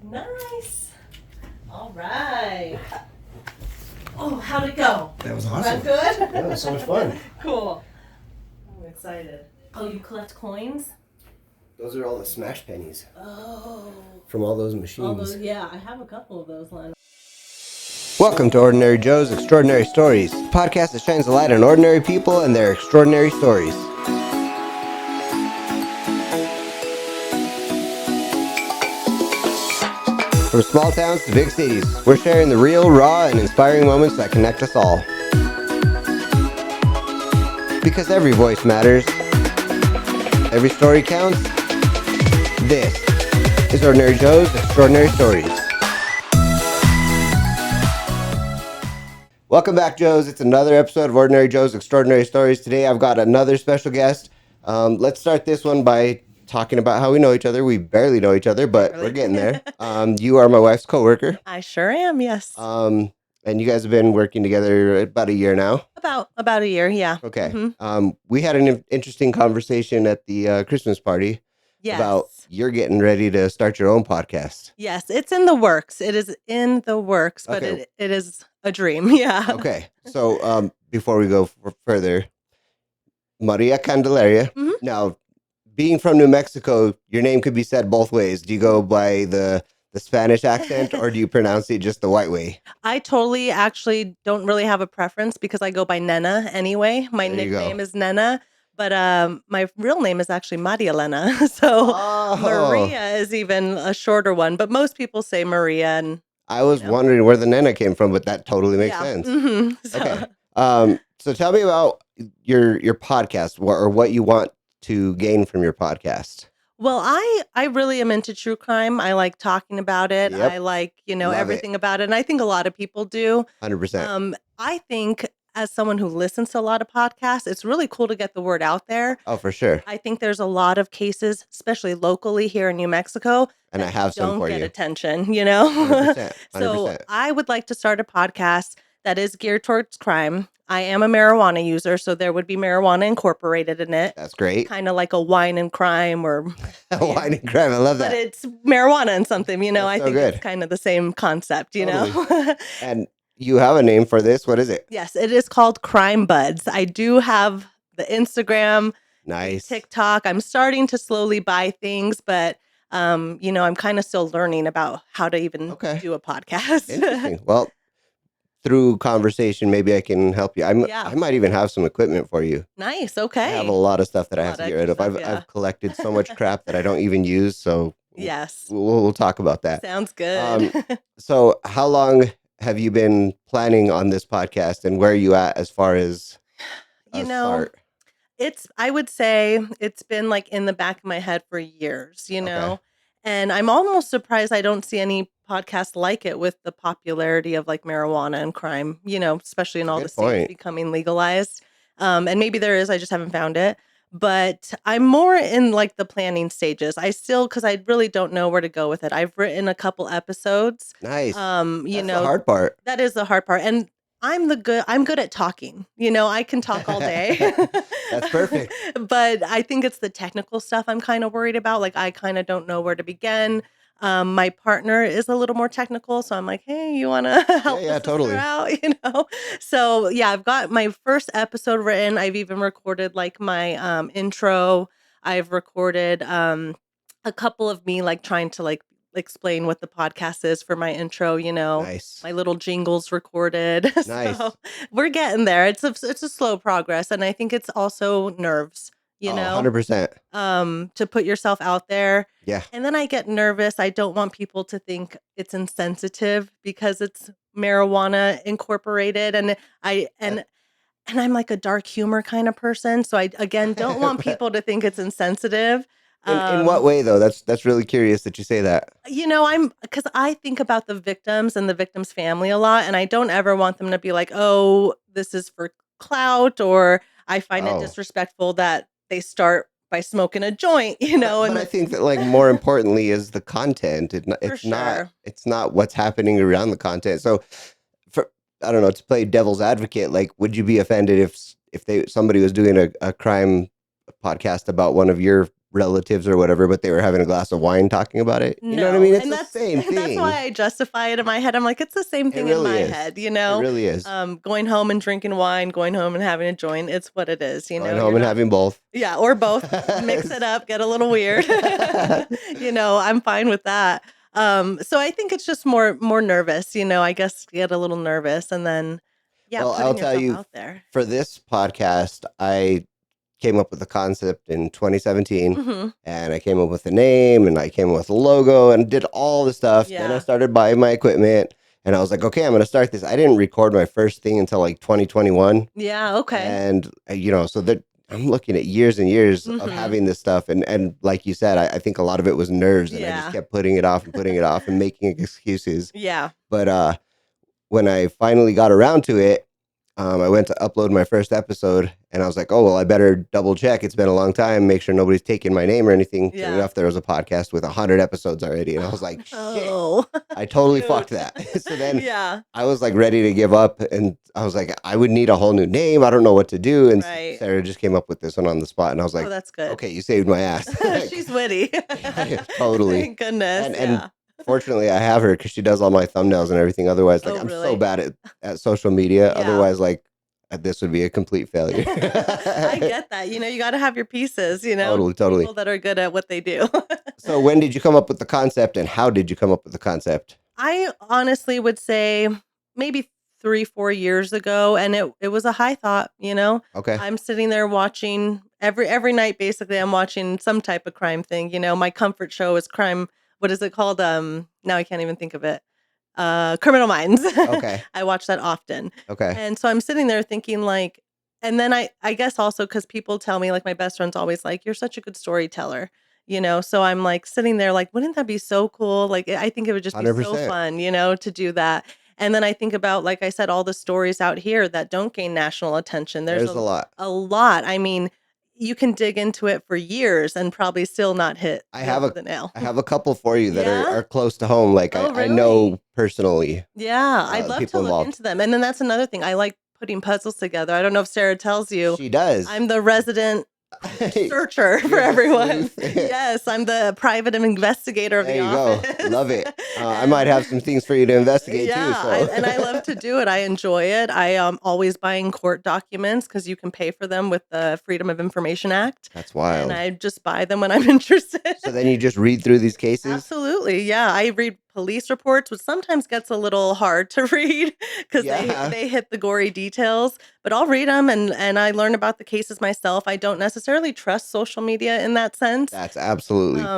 Nice. All right. Oh, how'd it go? That was awesome. That good? Yeah, it was so much fun. Cool. I'm excited. Oh, you collect coins? Those are all the smash pennies. Oh. From all those machines. Yeah, I have a couple of those, Len. Welcome to Ordinary Joe's Extraordinary Stories, a podcast that shines a light on ordinary people and their extraordinary stories. From small towns to big cities, we're sharing the real, raw, and inspiring moments that connect us all. Because every voice matters. Every story counts. This is Ordinary Joe's Extraordinary Stories. Welcome back, Joes. It's another episode of Ordinary Joe's Extraordinary Stories. Today I've got another special guest. Let's start this one by talking about how we know each other. We barely know each other, but we're getting there. You are my wife's coworker. I sure am, yes. And you guys have been working together about a year now. About a year, yeah. Okay. Mm-hmm. We had an interesting conversation at the Christmas party about you're getting ready to start your own podcast. Yes, it's in the works. It is in the works, but it is a dream, yeah. Okay. So before we go further, Maria Candelaria. Mm-hmm. Now, being from New Mexico, your name could be said both ways. Do you go by the Spanish accent or do you pronounce it just the white way? I totally actually don't really have a preference because I go by Nena anyway. My nickname is Nena, but my real name is actually Maria Elena. So Maria is even a shorter one, but most people say Maria. And I was wondering where the Nena came from, but that totally makes sense. Mm-hmm. So. Okay. So tell me about your podcast or what you want to gain from your podcast. Well, I really am into true crime. I like talking about it. Yep. I like, everything about it. And I think a lot of people do. 100%. I think as someone who listens to a lot of podcasts, it's really cool to get the word out there. Oh, for sure. I think there's a lot of cases, especially locally here in New Mexico, and I have some for you. Don't get attention, 100%. So I would like to start a podcast that is geared towards crime. I am a marijuana user, so there would be marijuana incorporated in it. That's great. Kind of like a wine and crime or... wine and crime, I love that. But it's marijuana and something, I think good. It's kind of the same concept, know? And you have a name for this. What is it? Yes, it is called Crime Buds. I do have the Instagram, nice, TikTok. I'm starting to slowly buy things, but... I'm kind of still learning about how to even do a podcast. Interesting. Well, through conversation, maybe I can help you. I might even have some equipment for you. Nice. Okay. I have a lot of stuff that I have to get rid of. I've collected so much crap that I don't even use. So yes, we'll talk about that. Sounds good. So how long have you been planning on this podcast, and where are you at as far as start? I would say it's been like in the back of my head for years, and I'm almost surprised I don't see any podcasts like it with the popularity of like marijuana and crime, especially in all the states becoming legalized. And maybe there is, I just haven't found it, but I'm more in like the planning stages. Because I really don't know where to go with it. I've written a couple episodes. Nice. That's the hard part. That is the hard part. And I'm good at talking. I can talk all day. That's perfect. But I think it's the technical stuff I'm kind of worried about. Like, I kind of don't know where to begin. My partner is a little more technical. So I'm like, hey, you want to help us totally out, So, yeah, I've got my first episode written. I've even recorded like my intro. I've recorded a couple of me like trying to like explain what the podcast is for my intro, Nice. My little jingles recorded. Nice. So we're getting there. It's a slow progress. And I think it's also nerves, 100%. To put yourself out there. Yeah. And then I get nervous. I don't want people to think it's insensitive because it's marijuana incorporated. And I'm like a dark humor kind of person. So I, again, don't want people to think it's insensitive. In what way, though? That's really curious that you say that. Because I think about the victims and the victim's family a lot, and I don't ever want them to be like, oh, this is for clout, or I find it disrespectful that they start by smoking a joint, But I think that like more importantly is the content. It's not what's happening around the content. So, I don't know, to play devil's advocate, like, would you be offended if somebody was doing a crime podcast about one of your relatives or whatever, but they were having a glass of wine talking about it. You know what I No, mean? It's and the that's same that's why thing. I justify it in my head. I'm like, it's the same It thing in really my is. head, It really is. going home and drinking wine, going home and having a joint. It's what it is, Going You're home and not, having both. yeah, or both. Mix it up, get a little weird. I'm fine with that. So I think it's just more nervous, I guess get a little nervous and then, yeah, Well, I'll putting tell yourself you, out there. for this podcast, I came up with the concept in 2017, Hmm. and I came up with the name, and I came up with a logo and did all the stuff. Then I Yeah. started buying my equipment, and I was like, okay, I'm going to start this. I didn't record my first thing until like 2021. Yeah. Okay. And, so that I'm looking at years and years of Hmm. having this stuff. And like you said, I think a lot of it was nerves, and I just Yeah. kept putting it off and putting it off and making excuses. Yeah. But when I finally got around to it, I went to upload my first episode, and I was like, oh, well, I better double check. It's been a long time. Make sure nobody's taking my name or anything. Sure Yeah. enough, there was a podcast with 100 episodes already. And I was Oh, like, shit, no. I totally fucked Shoot. that. So then Yeah. I was like ready to give up. And I was like, I would need a whole new name. I don't know what to do. And Right. Sarah just came up with this one on the spot. And I was Oh, like, that's good. okay, you saved my ass. She's witty. Totally. Thank goodness. And Yeah. fortunately, I have her because she does all my thumbnails and everything. Otherwise, like Oh, I'm so really? bad at social media. Yeah. Otherwise, like this would be a complete failure. I get that. You got to have your pieces, Totally. people that are good at what they do. So when did you come up with the concept, and how did you come up with the concept? I honestly would say maybe 3, 4 years ago, and it was a high thought. Okay. I'm sitting there watching every night. Basically, I'm watching some type of crime thing. My comfort show is crime. What is it called? Now I can't even think of it. Criminal Minds. Okay. I watch that often, Okay. and so I'm sitting there thinking like, and then I guess also because people tell me like my best friend's always like, you're such a good storyteller. So I'm like sitting there like, wouldn't that be so cool? Like, I think it would just be so 100%. fun, to do that. And then I think about, like I said, all the stories out here that don't gain national attention. There's There's a lot. a lot. I mean, you can dig into it for years and probably still not hit I the have a the nail. I have a couple for you that Yeah. are close to home. Like Oh, I really? know personally Yeah, I'd the love to people look involved. into them. And then that's another thing. I like putting puzzles together. I don't know if Sarah tells you, She does. I'm the resident searcher for You're the everyone. sleuth. Yes, I'm the private investigator of There the you go. office. Love it. I might have some things for you to investigate too. Yeah, So and I love to do it. I enjoy it. I am always buying court documents because you can pay for them with the Freedom of Information Act, that's and wild. I just buy them when I'm interested. So then you just read through these cases. Absolutely, yeah. I read police reports, which sometimes gets a little hard to read because Yeah. they hit the gory details. But I'll read them and I learn about the cases myself. I don't necessarily trust social media in that sense. That's absolutely. I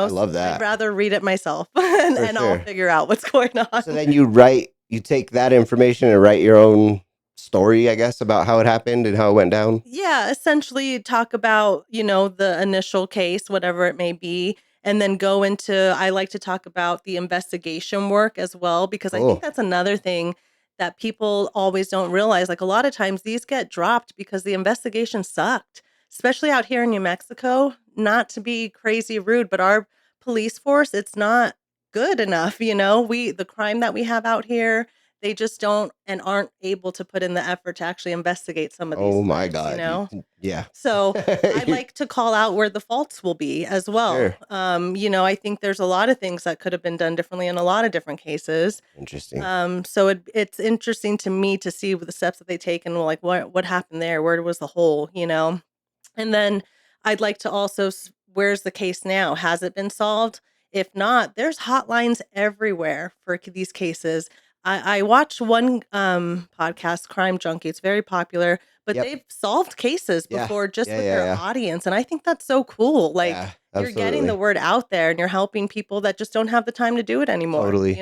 love I'd that. rather read it myself and, For and I'll sure. figure out what's going on. So then you take that information and write your own story, I guess, about how it happened and how it went down. Yeah, essentially talk about, the initial case, whatever it may be, and then go into I like to talk about the investigation work as well because I think Cool. that's another thing that people always don't realize. Like a lot of times these get dropped because the investigation sucked, especially out here in New Mexico. Not to be crazy rude, but our police force, it's not good enough. The crime that we have out here, they just don't and aren't able to put in the effort to actually investigate some of these Oh my crimes, you God. know? Yeah. So I like to call out where the faults will be as well. Sure. I think there's a lot of things that could have been done differently in a lot of different cases. Interesting. So it's interesting to me to see the steps that they take and like what happened there, where was the hole. And then I'd like to also, where's the case now? Has it been solved? If not, there's hotlines everywhere for these cases. I watched one podcast, Crime Junkie. It's very popular, but Yep. they've solved cases Yeah. before just Yeah. with Yeah. their Yeah. audience. And I think that's so cool. Like Yeah. you're getting the Absolutely. word out there and you're helping people that just don't have the time to do it anymore, Totally.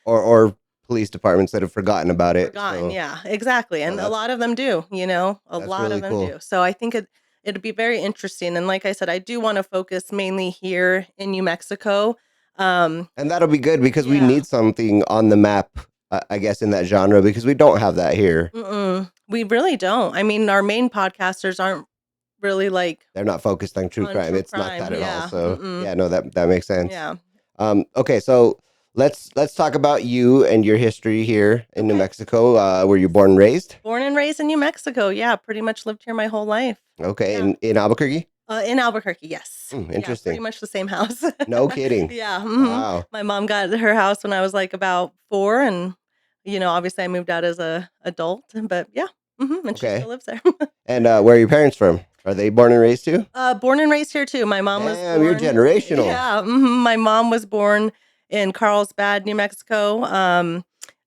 Or police departments that have forgotten about it. Forgotten, So yeah, exactly, no, and a lot of them do, a that's lot of really them cool. do. So I think it'd be very interesting, and like I said, I do wanna focus mainly here in New Mexico. And that'll be good because we Yeah. need something on the map, I guess, in that genre because we don't have that here. We really don't. I mean, our main podcasters aren't really, like, They're not focused on true on crime. true It's not that crime, at all. yeah, So yeah, no, that makes sense. yeah. Okay, so let's talk about you and your history here in New Okay. Mexico. Were you born and raised? Born and raised in New Mexico, yeah, pretty much lived here my whole life. Okay, Yeah. in Albuquerque. In Albuquerque, yes. Yeah, pretty Interesting. much the same house. No kidding. Yeah. Wow. My mom got her house when I was like about 4, and obviously I moved out as a adult, but yeah. And she still Okay. lives there. And where are your parents from? Are they born and raised too? Born and raised here too. My mom was Damn, you're born. generational. Yeah, my mom was born in Carlsbad, New Mexico.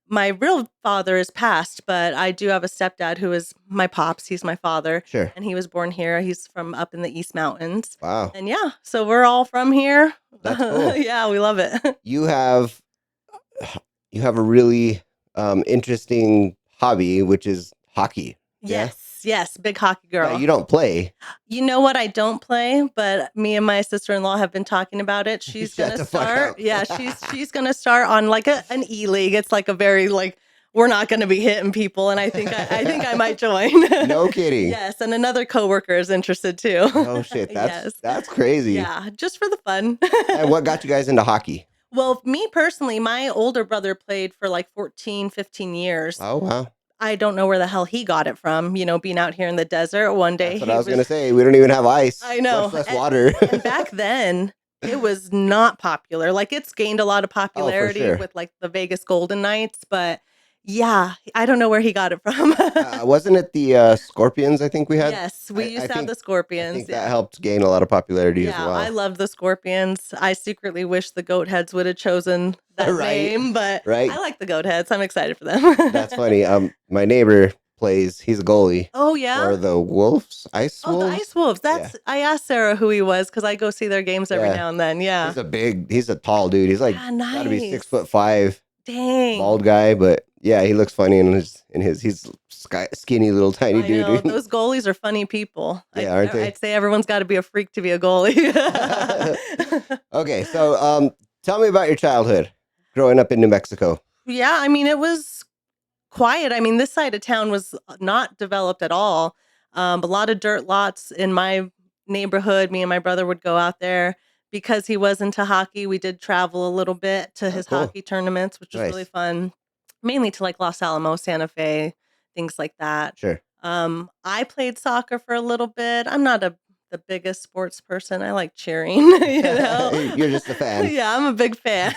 My real father is passed, but I do have a stepdad who is my pops. He's my father, Sure. and he was born here. He's from up in the East Mountains, Wow. and yeah, so we're all from here. That's cool. Yeah, we love it. You have you have a really interesting hobby, which is hockey. Yeah. Yes, yes, big hockey Now girl. you don't play. You know what? I don't play, but me and my sister-in-law have been talking about it. She's Shut gonna the fuck start. up. Yeah, she's gonna start on like an e-league. It's like a very like we're not gonna be hitting people, and I think I might join. No kidding. Yes, and another coworker is interested too. No shit. Yes. That's crazy. Yeah, just for the fun. And what got you guys into hockey? Well, me personally, my older brother played for like 14, 15 years. Oh wow. I don't know where the hell he got it from, being out here in the desert. One day That's what I he was was gonna say. We don't even have ice, I know. much less water. And back then, it was not popular. Like it's gained a lot of Oh, for popularity sure. with like the Vegas Golden Knights, but yeah, I don't know where he got it from. Wasn't it the Scorpions? I think we had. Yes, we used I to have think the I Scorpions. think that Yeah. helped gain a lot of popularity as Yeah, I well. loved the Scorpions. I secretly wish the Goat Heads would have chosen that Right. name, but Right. I like the Goat Heads. I'm excited for them. That's funny. My neighbor plays. He's a goalie Oh yeah. for the Wolves, Ice Oh, the Wolves. Ice Wolves. Yeah. I asked Sarah who he was because I go see their games every Yeah. now and then. Yeah. He's a tall dude. He's like Yeah, gotta be nice. 6'5", Dang. bald guy, but yeah, he looks funny he's skinny little tiny I know, dude. those goalies are funny people. Yeah, aren't they? I'd say everyone's got to be a freak to be a goalie. Okay, so tell me about your childhood growing up in New Mexico. Yeah, I mean, it was quiet. I mean, this side of town was not developed at all. A lot of dirt lots in my neighborhood. Me and my brother would go out there because he was into hockey. We did travel a little bit to Oh, his cool. hockey tournaments, which was really Nice. fun, mainly to like Los Alamos, Santa Fe, things like that. Sure. I played soccer for a little bit. I'm not the biggest sports person. I like cheering, You're just a fan. Yeah, I'm a big fan.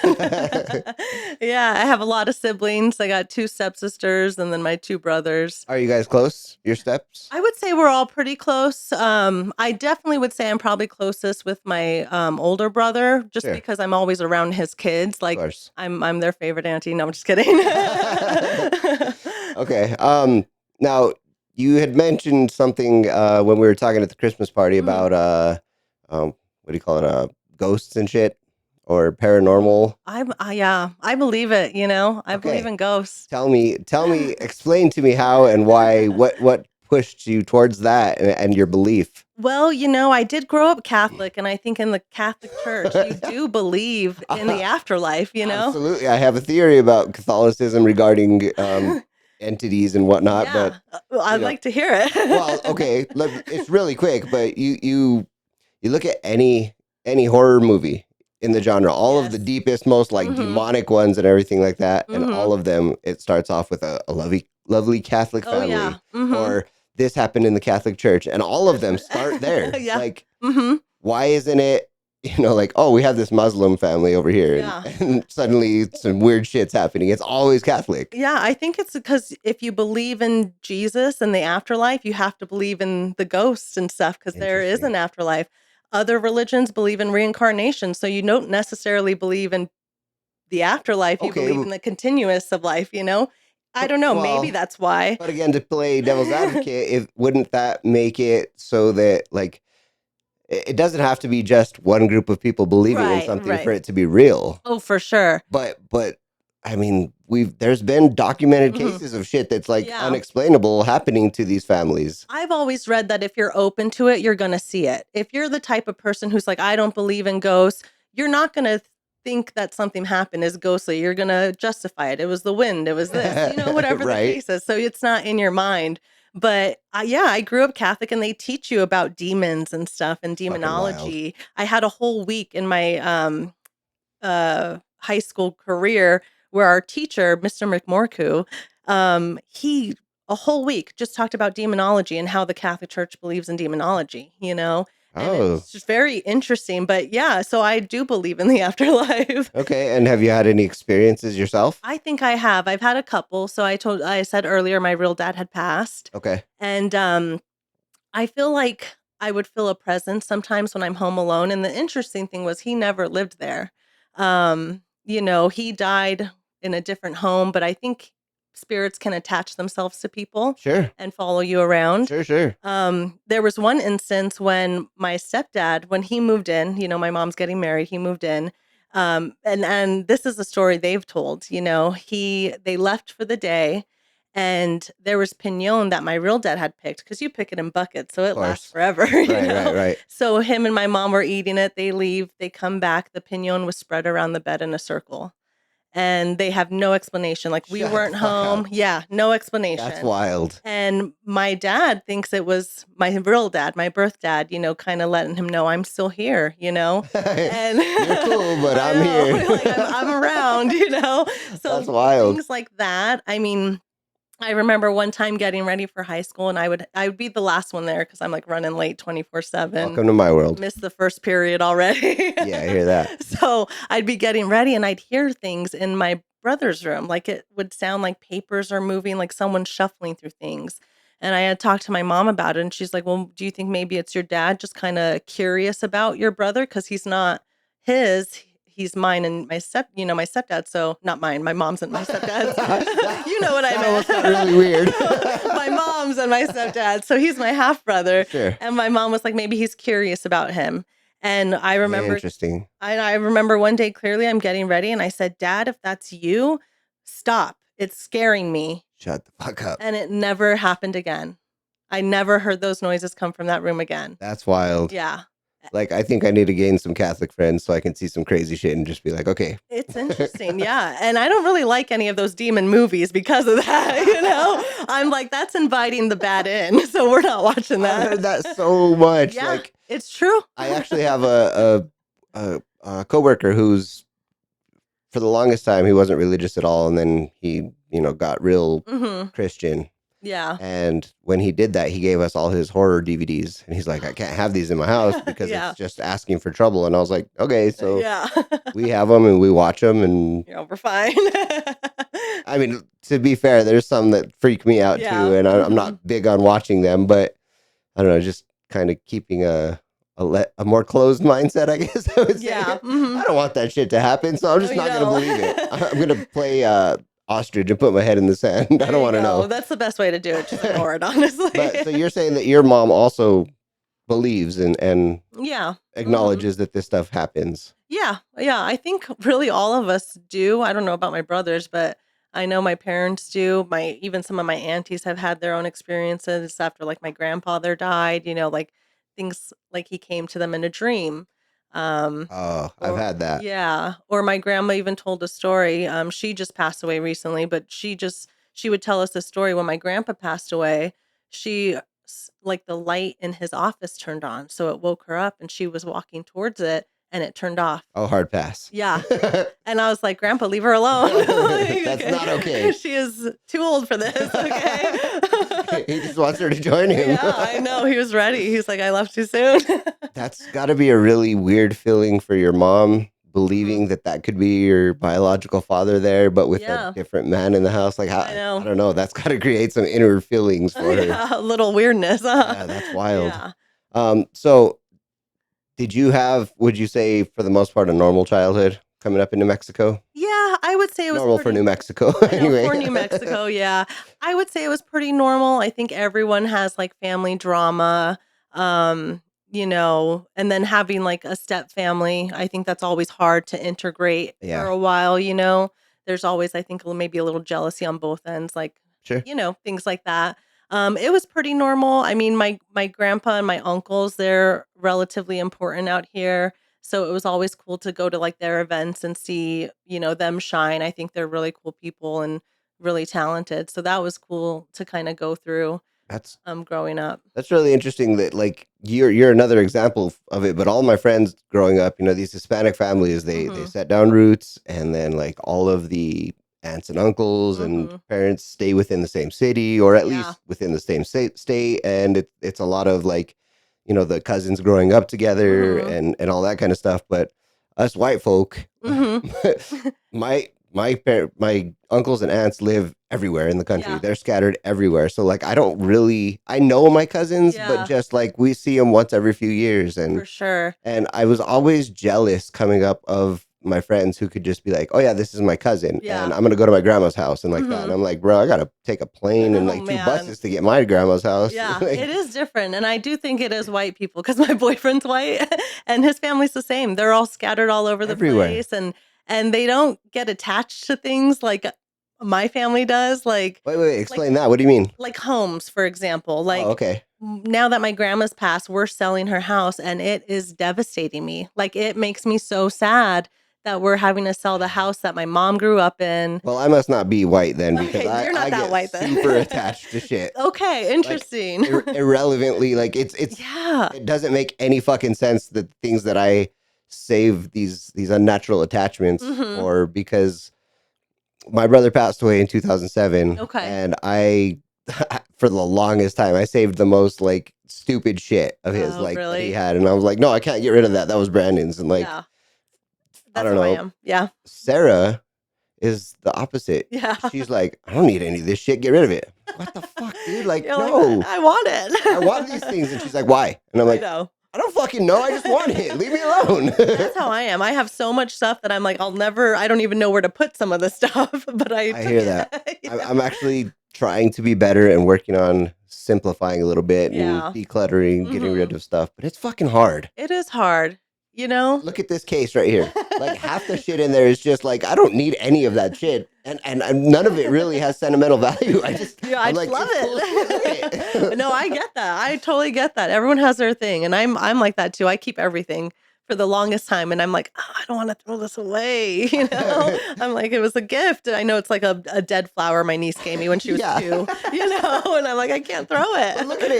Yeah, I have a lot of siblings. I got 2 stepsisters and then my 2 brothers. Are you guys close? Your steps? I would say we're all pretty close. I definitely would say I'm probably closest with my older brother, just Sure. because I'm always around his kids. Of Like course. I'm their favorite auntie. No, I'm just kidding. Okay. Now you had mentioned something when we were talking at the Christmas party about what do you call it? Ghosts and shit or paranormal. Yeah, I believe it. I believe Okay. in ghosts. Tell me, explain to me how and why, what pushed you towards that and your belief. Well, I did grow up Catholic, and I think in the Catholic Church, you do believe in the afterlife. Absolutely. I have a theory about Catholicism regarding entities and whatnot, but Yeah, well, I'd know. like to hear it. well, okay, it's really quick, but you look at any horror movie in the genre, all of the Yes. deepest, most like Mhm. demonic ones and everything like that, and Mhm. all of them, it starts off with a lovely Catholic Oh, family, yeah. Mhm. or this happened in the Catholic Church, and all of them start there. Yeah. Like, Mhm. why isn't it? Like, oh, we have this Muslim family over here, Yeah. and suddenly some weird shit's happening. It's always Catholic. Yeah, I think it's because if you believe in Jesus and the afterlife, you have to believe in the ghosts and stuff because there is Interesting. an afterlife. Other religions believe in reincarnation, so you don't necessarily believe in the afterlife. You Okay, believe in the continuous of life. I don't know. Maybe well, that's why. but again, to play devil's advocate, if wouldn't that make it so that like it doesn't have to be just one group of people believing in Right, something for right. it to be real? Oh, for sure. But I mean, there's been documented Mhm. cases of shit that's like Yeah. unexplainable happening to these families. I've always read that if you're open to it, you're going to see it. If you're the type of person who's like, I don't believe in ghosts, you're not going to think that something happened is ghostly. You're going to justify it. It was the wind. It was this, whatever the Right. case is. So it's not in your mind. But yeah, I grew up Catholic and they teach you about demons and stuff and Fucking wild. demonology. I had a whole week in my high school career where our teacher, Mr. McMorku, he a whole week just talked about demonology and how the Catholic Church believes in demonology. And Oh, it's just very interesting. But yeah, so I do believe in the afterlife. okay. And have you had any experiences yourself? I think I have. I've had a couple. So I said earlier my real dad had passed. Okay. And I feel like I would feel a presence sometimes when I'm home alone, and the interesting thing was he never lived there. He died in a different home, but I think spirits can attach themselves to people Sure. and follow you around. Sure, sure. There was one instance when my stepdad, when he moved in, my mom's getting married, he moved in. And this is a story they've told, they left for the day and there was pinon that my real dad had picked because you pick it in buckets, so Of it lasts course. forever, Right, right, right. So him and my mom were eating it. They leave, they come back. The pinon was spread around the bed in a circle and they have no explanation. Like we Shut the weren't fuck up. home. Yeah, no That's explanation. wild. And my dad thinks it was my real dad, my birth dad, kind of letting him know I'm still here, and You're cool, but I I'm know, here. like I'm around, That's So wild. things like that. I mean, I remember one time getting ready for high school and I would be the last one there because I'm like running late 24/7. Welcome to my world. Missed the first period already. Yeah, I hear that. So I'd be getting ready and I'd hear things in my brother's room. Like it would sound like papers are moving, like someone's shuffling through things. And I had talked to my mom about it and she's like, well, do you think maybe it's your dad just kind of curious about your brother? Because he's not his. He's mine and my stepdad. So not mine, my mom's and my stepdad's. You know what I That meant. almost got really weird. My mom's and my stepdad. So he's my half brother. Sure. And my mom was like, maybe he's curious about him. And I Very remember interesting. I remember one day clearly I'm getting ready and I said, Dad, if that's you, stop. It's scaring me. Shut the fuck up. And it never happened again. I never heard those noises come from that room again. That's wild. Yeah. Like, I think I need to gain some Catholic friends so I can see some crazy shit and just be like, okay. It's interesting. Yeah. And I don't really like any of those demon movies because of that. I'm like, that's inviting the bad in. So we're not watching I've that. heard that so much. Yeah, Like, it's true. I actually have a coworker who's, for the longest time, he wasn't religious at all. And then he, got real Christian. Yeah. And when he did that, he gave us all his horror DVDs. And he's like, I can't have these in my house because Yeah. it's just asking for trouble. And I was like, okay, so Yeah. we have them and we watch them. And We're fine. I mean, to be fair, there's some that freak me out Yeah. too. And I'm not big on watching them, but I don't know, just kind of keeping a more closed mindset, I guess I would say. Yeah. I don't want that shit to happen, so I'm just No, not you going to don't. believe it. I'm going to play ostrich and put my head in the sand. I don't want to know. That's the best way to do it. Just ignore it, honestly. But so you're saying that your mom also believes and Yeah. acknowledges that this stuff happens. Yeah. Yeah. I think really all of us do. I don't know about my brothers, but I know my parents do. Even some of my aunties have had their own experiences after like my grandfather died, like things like he came to them in a dream. Oh, I've had that. Yeah. Or my grandma even told a story. She just passed away recently, but she would tell us a story when my grandpa passed away. Like the light in his office turned on. So it woke her up and she was walking towards it and it turned off. Oh, hard pass. Yeah. And I was like, Grandpa, leave her alone. That's not okay. She is too old for this. Okay. He just wants her to join him. Yeah, I know. He was ready. He's like, I left too soon. That's got to be a really weird feeling for your mom, believing that could be your biological father there, but with Yeah. a different man in the house. Like, I know. I don't know. That's got to create some inner feelings for her. Yeah, a little weirdness. Yeah, that's wild. Yeah. So would you say for the most part, a normal childhood coming up in New Mexico? Yeah, I would say it was Normal for New Mexico. I know, Anyway. for New Mexico, yeah. I would say it was pretty normal. I think everyone has like family drama, and then having like a step family. I think that's always hard to integrate Yeah. for a while, There's always, I think, maybe a little jealousy on both ends, like, Sure. things like that. It was pretty normal. I mean, my grandpa and my uncles, they're relatively important out here. So it was always cool to go to like their events and see, them shine. I think they're really cool people and really talented. So that was cool to kind of go through That's growing up. That's really interesting that like you're another example of it, but all my friends growing up, these Hispanic families, they set down roots and then like all of the aunts and uncles and parents stay within the same city or at least within the same state. And it's a lot of like, the cousins growing up together Mhm. and all that kind of stuff. But us white folk, Mhm. my uncles and aunts live everywhere in the country. Yeah. They're scattered everywhere. So like I know my cousins, but Yeah. just like we see them once every few years. For sure. And I was always jealous coming up of my friends who could just be like, "Oh yeah, this is my cousin, and Yeah. I'm gonna go to my grandma's house and like that." And Mhm. I'm like, "Bro, I gotta take a plane and Oh, like two man. buses to get my grandma's house." Yeah, it Like is different, and I do think it is white people because my boyfriend's white, and his family's the same. They're all scattered all over the everywhere. place, and they don't get attached to things like my family does, Wait, like explain that. What do you mean? like homes, for example. Oh, okay. Now that my grandma's passed, we're selling her house, and it is devastating me. Like, it makes me so sad that we're having to sell the house that my mom grew up in. Well, I must not be white then because Okay, I you're not I that get white super then. attached to shit. Okay, Like interesting. irrelevantly, like Yeah. it doesn't make any fucking sense the things that I save these unnatural attachments Mhm. for because my brother passed away in 2007 Okay. and I for the longest time I saved the most like stupid shit of his Oh, like that he really? had and I was like no I can't get rid of that was Brandon's and like Yeah. I That's don't how I know. am. Yeah. Sarah is the opposite. Yeah. She's like I don't need any of this shit, get rid of it. What the fuck, dude? Like You're like, "But no, I want I want it." these things and she's like why, and I'm I like know. I don't fucking know, I just want it, leave me alone. That's how I am. I have so much stuff that I'm like, I don't even know where to put some of the stuff, but I I took hear that. it. I'm, Yeah. I'm actually trying to be better and working on simplifying a little bit and Yeah. decluttering, getting rid Mhm. of stuff, but it's fucking hard. It is hard, you know? Look at this case right here. Like half the shit in there is just like I don't need any of that shit, and none of it really has sentimental value. Yeah, I I'm just like love it's cool shit. Look at it. it. No, I get that. I totally get that. Everyone has their thing, and I'm like that too. I keep everything for the longest time, and I'm like, "Oh, I don't wanna throw this away," you know? I'm like, "It was a gift." And I know it's like a dead flower my niece gave me when she was Yeah. 2, you know? And I'm like, "I can't throw But it." look at I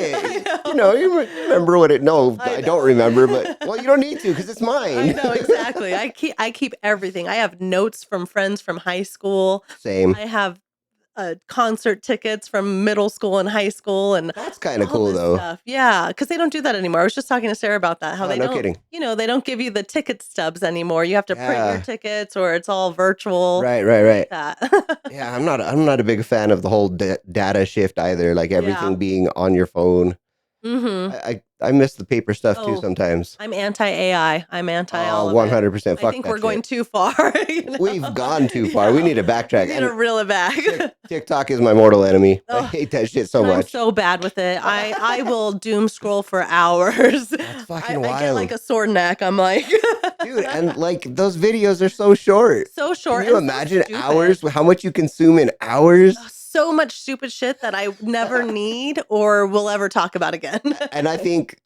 it. know. You remember what it. No, I I don't know. remember. But well, you don't need to because it's I mine. know, exactly. I keep everything. I have notes from friends from high school. Same. I have concert tickets from middle school and high school and That's kind of all cool this though. stuff. Yeah, because they don't do that anymore. I was just talking to Sarah about that, how Oh, they no don't, kidding. they don't give you the ticket stubs anymore. You have to print your Yeah. tickets or it's all virtual. I Right. hate that. Yeah, I'm not a big fan of the whole data shift either. Like Yeah. everything being on your phone. Mhm. I miss the paper stuff too Oh, sometimes. I'm anti-AI. I'm anti Oh, all of it. 100% I fuck think we're that going shit. too far, We've gone too far. We Yeah. need to We backtrack. need to And reel it back. TikTok is my mortal enemy. I Oh, hate that shit so I'm much. so bad with it. I will doom scroll for hours. That's I fucking I get like wild. a sore neck. I'm like Dude, and like those videos are so short. so Can short you and so imagine stupid. hours? How much you consume in hours? So much stupid shit that I never need or will ever talk about again. And I think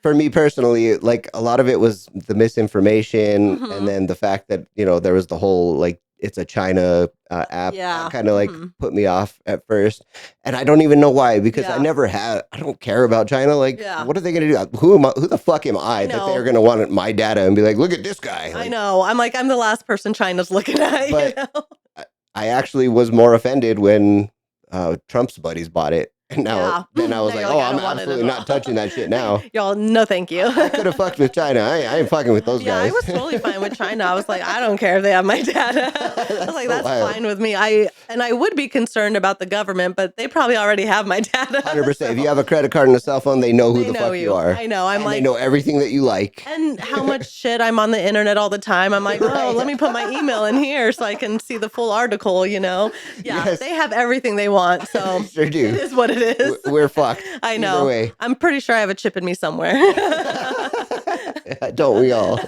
for me personally, like a lot of it was the misinformation, and Mhm. then the fact that there was the whole like it's a China app that Yeah. kind of like Mhm. put me off at first, and I don't even know why because Yeah. I don't care about China. Like, Yeah. what are they gonna do? Who am I? Who the fuck am I I that they are know. gonna want my data and be like, look at this guy? I Like, know. I'm like, I'm the last person China's looking at, you but know? I I actually was more offended when Trump's buddies bought it. And Yeah. then I was Now like, you're oh, like, I I'm don't want it absolutely at not all. touching that shit now. Y'all, no, thank you. I could have fucked with China. I ain't fucking with those Yeah, I guys. was totally fine with China. I was like, I don't care if they have my data. I was That's like, so that's wild. fine with me. I would be concerned about the government, but they probably already have my data. 100%. If you So have a credit card and a cell phone, they know who they the know fuck you you. are. I know. I'm And they like, know everything that you like. and how much shit I'm on the internet all the time. I'm like, oh, let Right. me put my email in here so I can see the full article, you know? Yeah, Yes, they have everything they want. they So sure it do. is what it is. We're fucked. I Either know. way. I'm pretty sure I have a chip in me somewhere. Don't we all?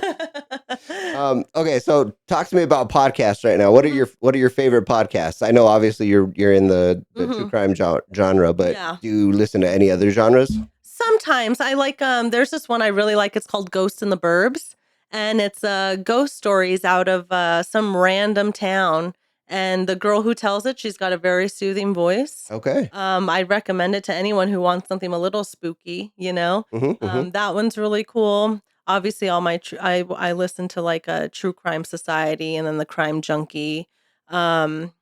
Okay, so talk to me about podcasts right now. Mhm. What are your favorite podcasts? I know obviously you're in the true Mhm. crime genre, but Yeah. do you listen to any other genres? Sometimes I like there's this one I really like. It's called Ghosts in the Burbs and it's ghost stories out of some random town and the girl who tells it, she's got a very soothing voice. Okay. I'd recommend it to anyone who wants something a little spooky, you know. Mm-hmm. That one's really cool. Obviously all my I listen to like a True Crime Society and then the Crime Junkie. Um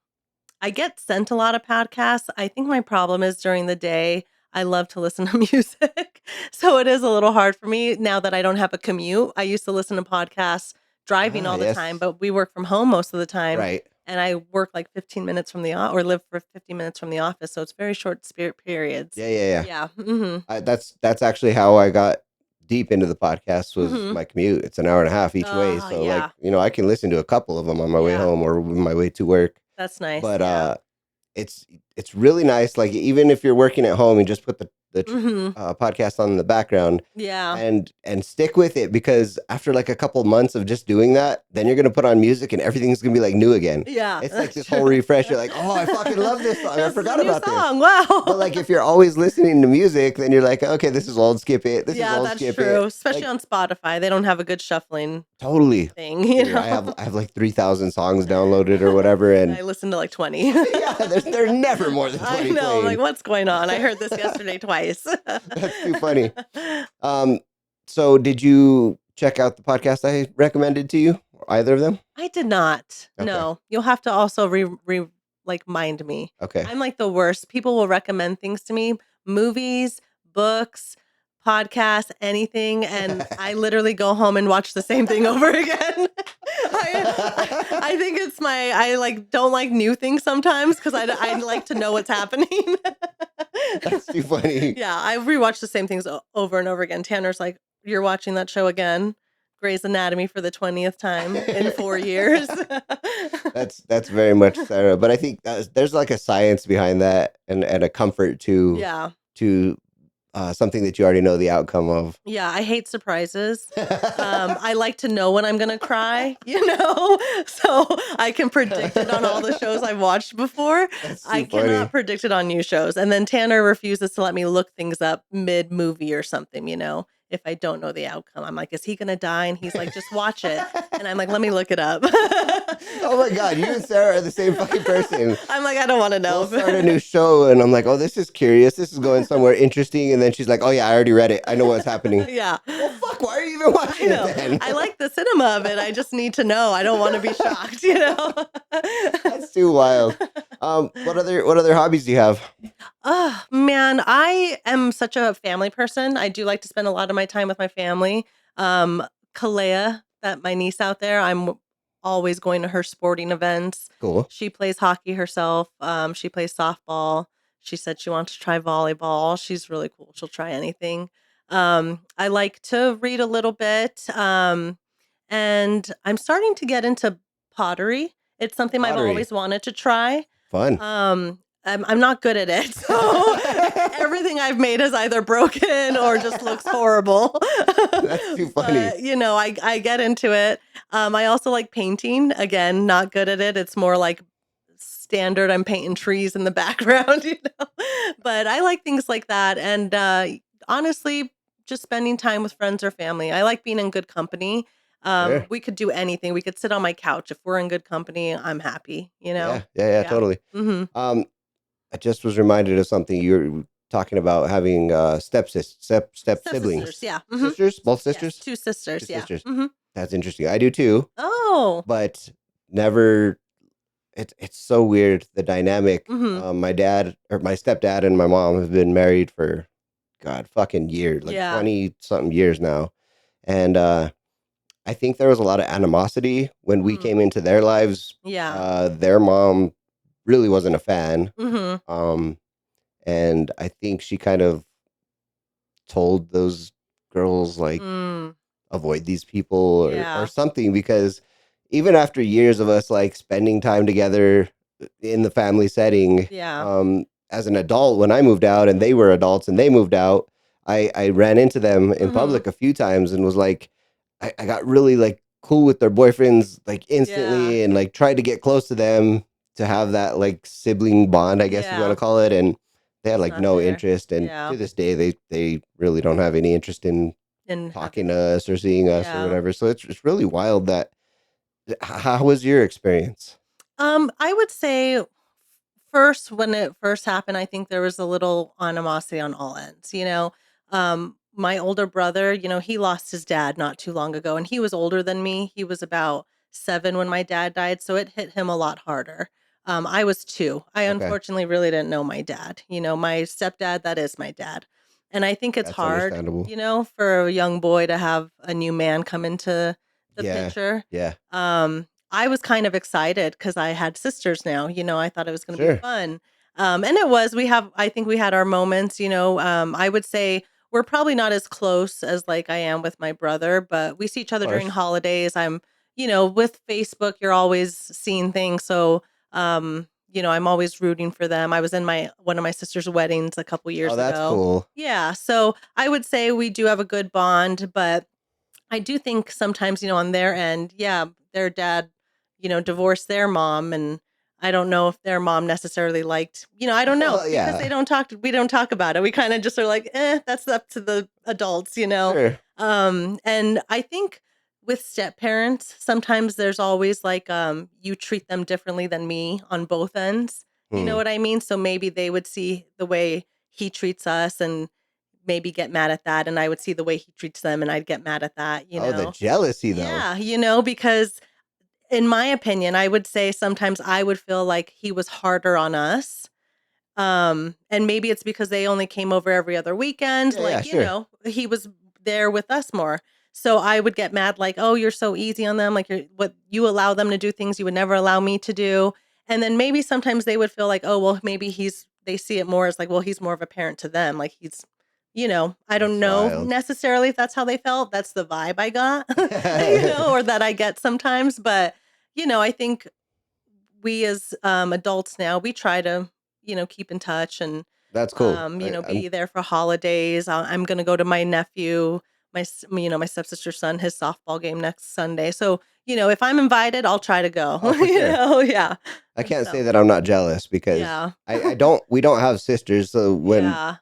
I get sent a lot of podcasts. I think my problem is during the day, I love to listen to music. So it is a little hard for me now that I don't have a commute. I used to listen to podcasts driving Ah, all the time, yes. but we work from home most of the time. Right. And I work like 15 minutes from the or live for 15 minutes from the office. So it's very short spirit periods. Yeah, yeah, yeah. Yeah. Mm-hmm. That's actually how I got deep into the podcast was Mm-hmm. my commute. It's an hour and a half each way. So like, Yeah. I can listen to a couple of them on my way Yeah. home or on my way to work. That's nice. But Yeah. it's it's really nice. Like even if you're working at home, you just put Mm-hmm. the podcast on in the background Yeah. and stick with it because after like a couple months of just doing that, then you're gonna put on music and everything's gonna be like new again. Yeah. It's like That's this true. whole refresh. You're like, oh, I fucking love this song. I This is a forgot new about this. song. Wow. But like if you're always listening to music, then you're like, okay, this is old, skip it. This is Yeah, old, that's skip true. it. Especially Like on Spotify. They don't have a good shuffling totally. thing, Dude, I have like 3,000 songs downloaded or whatever, I and listen to like 20. yeah, there's never more than I 20 know. I'm like, playing. what's going on? I heard this yesterday twice. That's too funny. Um, so did you check out the podcast I recommended to you? Either of them? I did not. Okay. No. You'll have to also like mind me. Okay. I'm like the worst. People will recommend things to me, movies, books, podcasts, anything, and I literally go home and watch the same thing over again. I think it's I like don't like new things sometimes because I like to know what's happening. That's too funny. Yeah, I rewatch the same things over and over again. Tanner's like, "You're watching that show again, Grey's Anatomy for the 20th time in 4 years." That's very much Sarah, but I think there's like a science behind that and a comfort Yeah. to something that you already know the outcome of. Yeah, I hate surprises. I like to know when I'm gonna cry, so I can predict it on all the shows I've watched before. That's I too funny. cannot predict it on new shows. And then Tanner refuses to let me look things up mid movie or something, if I don't know the outcome. I'm like, is he gonna die? And he's like, just watch it. And I'm like, let me look it up. Oh my god, you and Sarah are the same fucking person. I'm like, I don't want to We'll know. start a new show, and I'm like, oh, this is curious. This is going somewhere interesting. And then she's like, oh yeah, I already read it. I know what's happening. Yeah. Well, fuck. Why are you even I watching it know. then? I like the cinema of it. I just need to know. I don't want to be shocked. That's too wild. What other hobbies do you have? Oh, man, I am such a family person. I do like to spend a lot of my time with my family. Um, Kalea, that my niece out there, I'm always going to her sporting events. Cool. She plays hockey herself. She plays softball. She said she wants to try volleyball. She's really cool. She'll try anything. I like to read a little bit. And I'm starting to get into pottery. It's something I've Pottery. always wanted to try. Fun. I'm not good at it. So everything I've made is either broken or just looks horrible. That's too funny. But, I get into it. I also like painting. Again, not good at it. It's more like standard. I'm painting trees in the background. But I like things like that. And honestly, just spending time with friends or family. I like being in good company. Sure. We could do anything. We could sit on my couch. If we're in good company, I'm happy. Yeah, Yeah. totally. Mm-hmm. I just was reminded of something you were talking about having step siblings. Sisters, yeah. Mhm. Sisters, both Yes, sisters. 2 sisters, Two yeah. sisters. Mhm. That's interesting. I do too, Oh. but never. It's so weird the dynamic. Mhm. My dad or my stepdad and my mom have been married for God fucking years, like Yeah. 20 something years now, and I think there was a lot of animosity when we Mhm. came into their lives. Yeah. Their mom really wasn't a fan. Mhm. And I think she kind of told those girls like Mm. avoid these people or Yeah. something because even after years of us like spending time together in the family setting, Yeah. as an adult when I moved out and they were adults and they moved out, I ran into them in Mhm. public a few times and was like I got really like cool with their boyfriends like Yeah. instantly and like tried to get close to them to have that like sibling bond, I guess if you want Yeah. to call it. And they had It's like not no there. interest. And Yeah. to this day, they really don't have any interest in And talking having to us or seeing us or Yeah. whatever. So it's really wild that. How was your experience? I would say first, when it first happened, I think there was a little animosity on all ends. My older brother, he lost his dad not too long ago, and he was older than me. He was about 7 when my dad died, so it hit him a lot harder. I was 2. I Okay. unfortunately really didn't know my dad. My stepdad, that is my dad. And I think it's That's hard, understandable. for a young boy to have a new man come into the Yeah. picture. Yeah. I was kind of excited because I had sisters now. I thought it was going to be Sure. fun. And it was. I think we had our moments. I would say we're probably not as close as like I am with my brother, but we see each Of other during course. holidays. With Facebook, you're always seeing things. So, I'm always rooting for them. I was in one of my sister's weddings a couple Oh, years that's ago. cool. Yeah. So I would say we do have a good bond, but I do think sometimes, on their end, yeah, their dad, divorced their mom, and I don't know if their mom necessarily liked, I don't know Well, because yeah. we don't talk about it. We kind of just are like, that's up to the adults. Sure. And I think with step parents, sometimes there's always like, you treat them differently than me on both ends. You know Hmm. what I mean? So maybe they would see the way he treats us and maybe get mad at that, and I would see the way he treats them and I'd get mad at that, you Oh, the know? jealousy though. Yeah, because in my opinion, I would say sometimes I would feel like he was harder on us. And maybe it's because they only came over every other weekend, Yeah. Yeah. like, Sure. he was there with us more. So I would get mad like, "Oh, you're so easy on them, like you allow them to do things you would never allow me to do." And then maybe sometimes they would feel like, "Oh, well, maybe they see it more as like, well, he's more of a parent to them, like I don't That's know wild. necessarily if that's how they felt. That's the vibe I got, or that I get sometimes, but I think we as adults now, we try to, keep in touch and That's cool. I'm be there for holidays. I'm going to go to my nephew, my stepsister's son, his softball game next Sunday. So, if I'm invited, I'll try to go, Oh, for sure. yeah. I can't say So, that I'm not jealous because yeah. I don't. We don't have sisters. So when Yeah.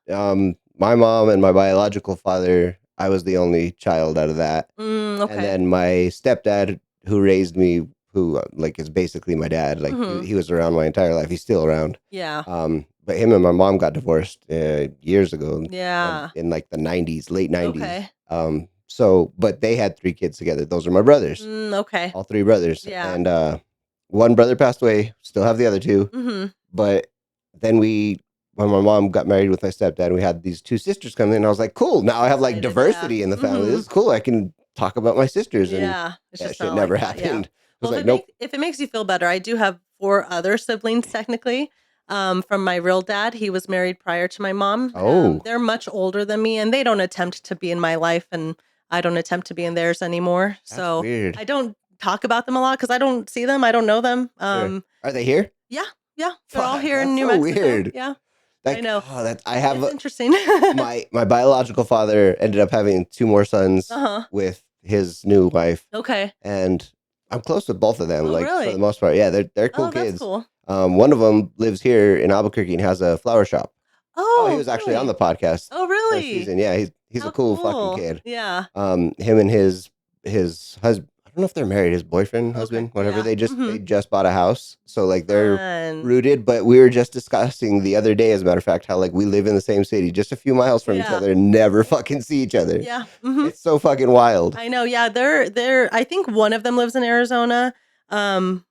my mom and my biological father, I was the only child out of that. And Okay. then my stepdad, who raised me, who like is basically my dad, like Hmm. he was around my entire life. He's still around. Yeah. But him and my mom got divorced years ago, Yeah. in like the '90s, late '90s. Okay. So, but they had three kids together. Those are my brothers, Okay. all three brothers, Yeah. and one brother passed away. Still have the other two, Hmm. but then when my mom got married with my stepdad, we had these two sisters come in. And I was like, cool. Now I have like Excited. Yeah. diversity in the family. Hmm. This is cool. I can talk about my sisters, and Yeah, it's that just shit not like never that, yeah. happened. I was Well, like, nope. if it makes you feel better, I do have 4 other siblings technically, from my real dad. He was married prior to my mom. Oh, They're much older than me, and they don't attempt to be in my life, and I don't attempt to be in theirs anymore. that's So, weird. I don't talk about them a lot because I don't see them, I don't know them. Sure. Are they here? Yeah, yeah, they're all Fuck, here in that's New so Mexico. weird. Yeah, I Like, know. oh, that I have It's interesting. my biological father ended up having two more sons Uh-huh. with his new wife, Okay. and I'm close with both of them. Oh, Like for the really? most part, yeah, they're cool Oh, that's kids. cool. One of them lives here in Albuquerque and has a flower shop. Oh, he Oh, was actually on really? the podcast Oh, for a really? season. Yeah, he's a How cool fucking cool. kid. Yeah. Him and his husband. I don't know if they're married. His boyfriend, Okay. husband, whatever. Yeah. They just bought a house, so like they're Fun. rooted. But we were just discussing the other day, as a matter of fact, how like we live in the same city, just a few miles from each Yeah. other, and never fucking see each other. Yeah. It's so fucking wild. I know. Yeah. They're I think one of them lives in Arizona. Um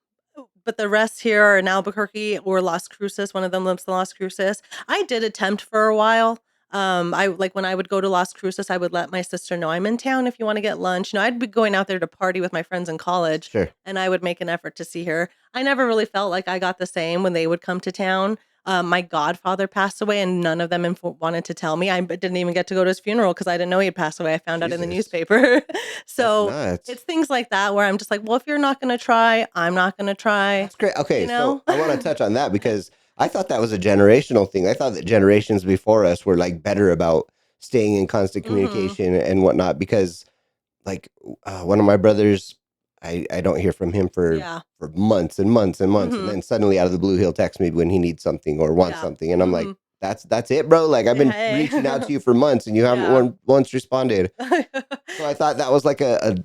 but the rest here are in Albuquerque or Las Cruces. One of them lives in Las Cruces. I did attempt for a while. I like when I would go to Las Cruces, I would let my sister know I'm in town if you want to get lunch. I'd be going out there to party with my friends in college, Sure. and I would make an effort to see her. I never really felt like I got the same when they would come to town. My godfather passed away, and none of them wanted to tell me. I didn't even get to go to his funeral because I didn't know he had passed away. I found out in the Jesus, newspaper. that's So nuts. it's things like that where I'm just like, well, if you're not going to try, I'm not going to try, That's great. Okay, you so know? I want to touch on that because I thought that was a generational thing. I thought that generations before us were like better about staying in constant Hmm. communication and whatnot. Because like one of my brothers, I don't hear from him Yeah. for months and months and months, and Hmm. then suddenly out of the blue he'll text me when he needs something or wants Yeah. something, and I'm like, Hmm. that's it, bro. Like I've Yeah. been Hey. reaching out to you for months, and you haven't Yeah. once responded. So I thought that was like a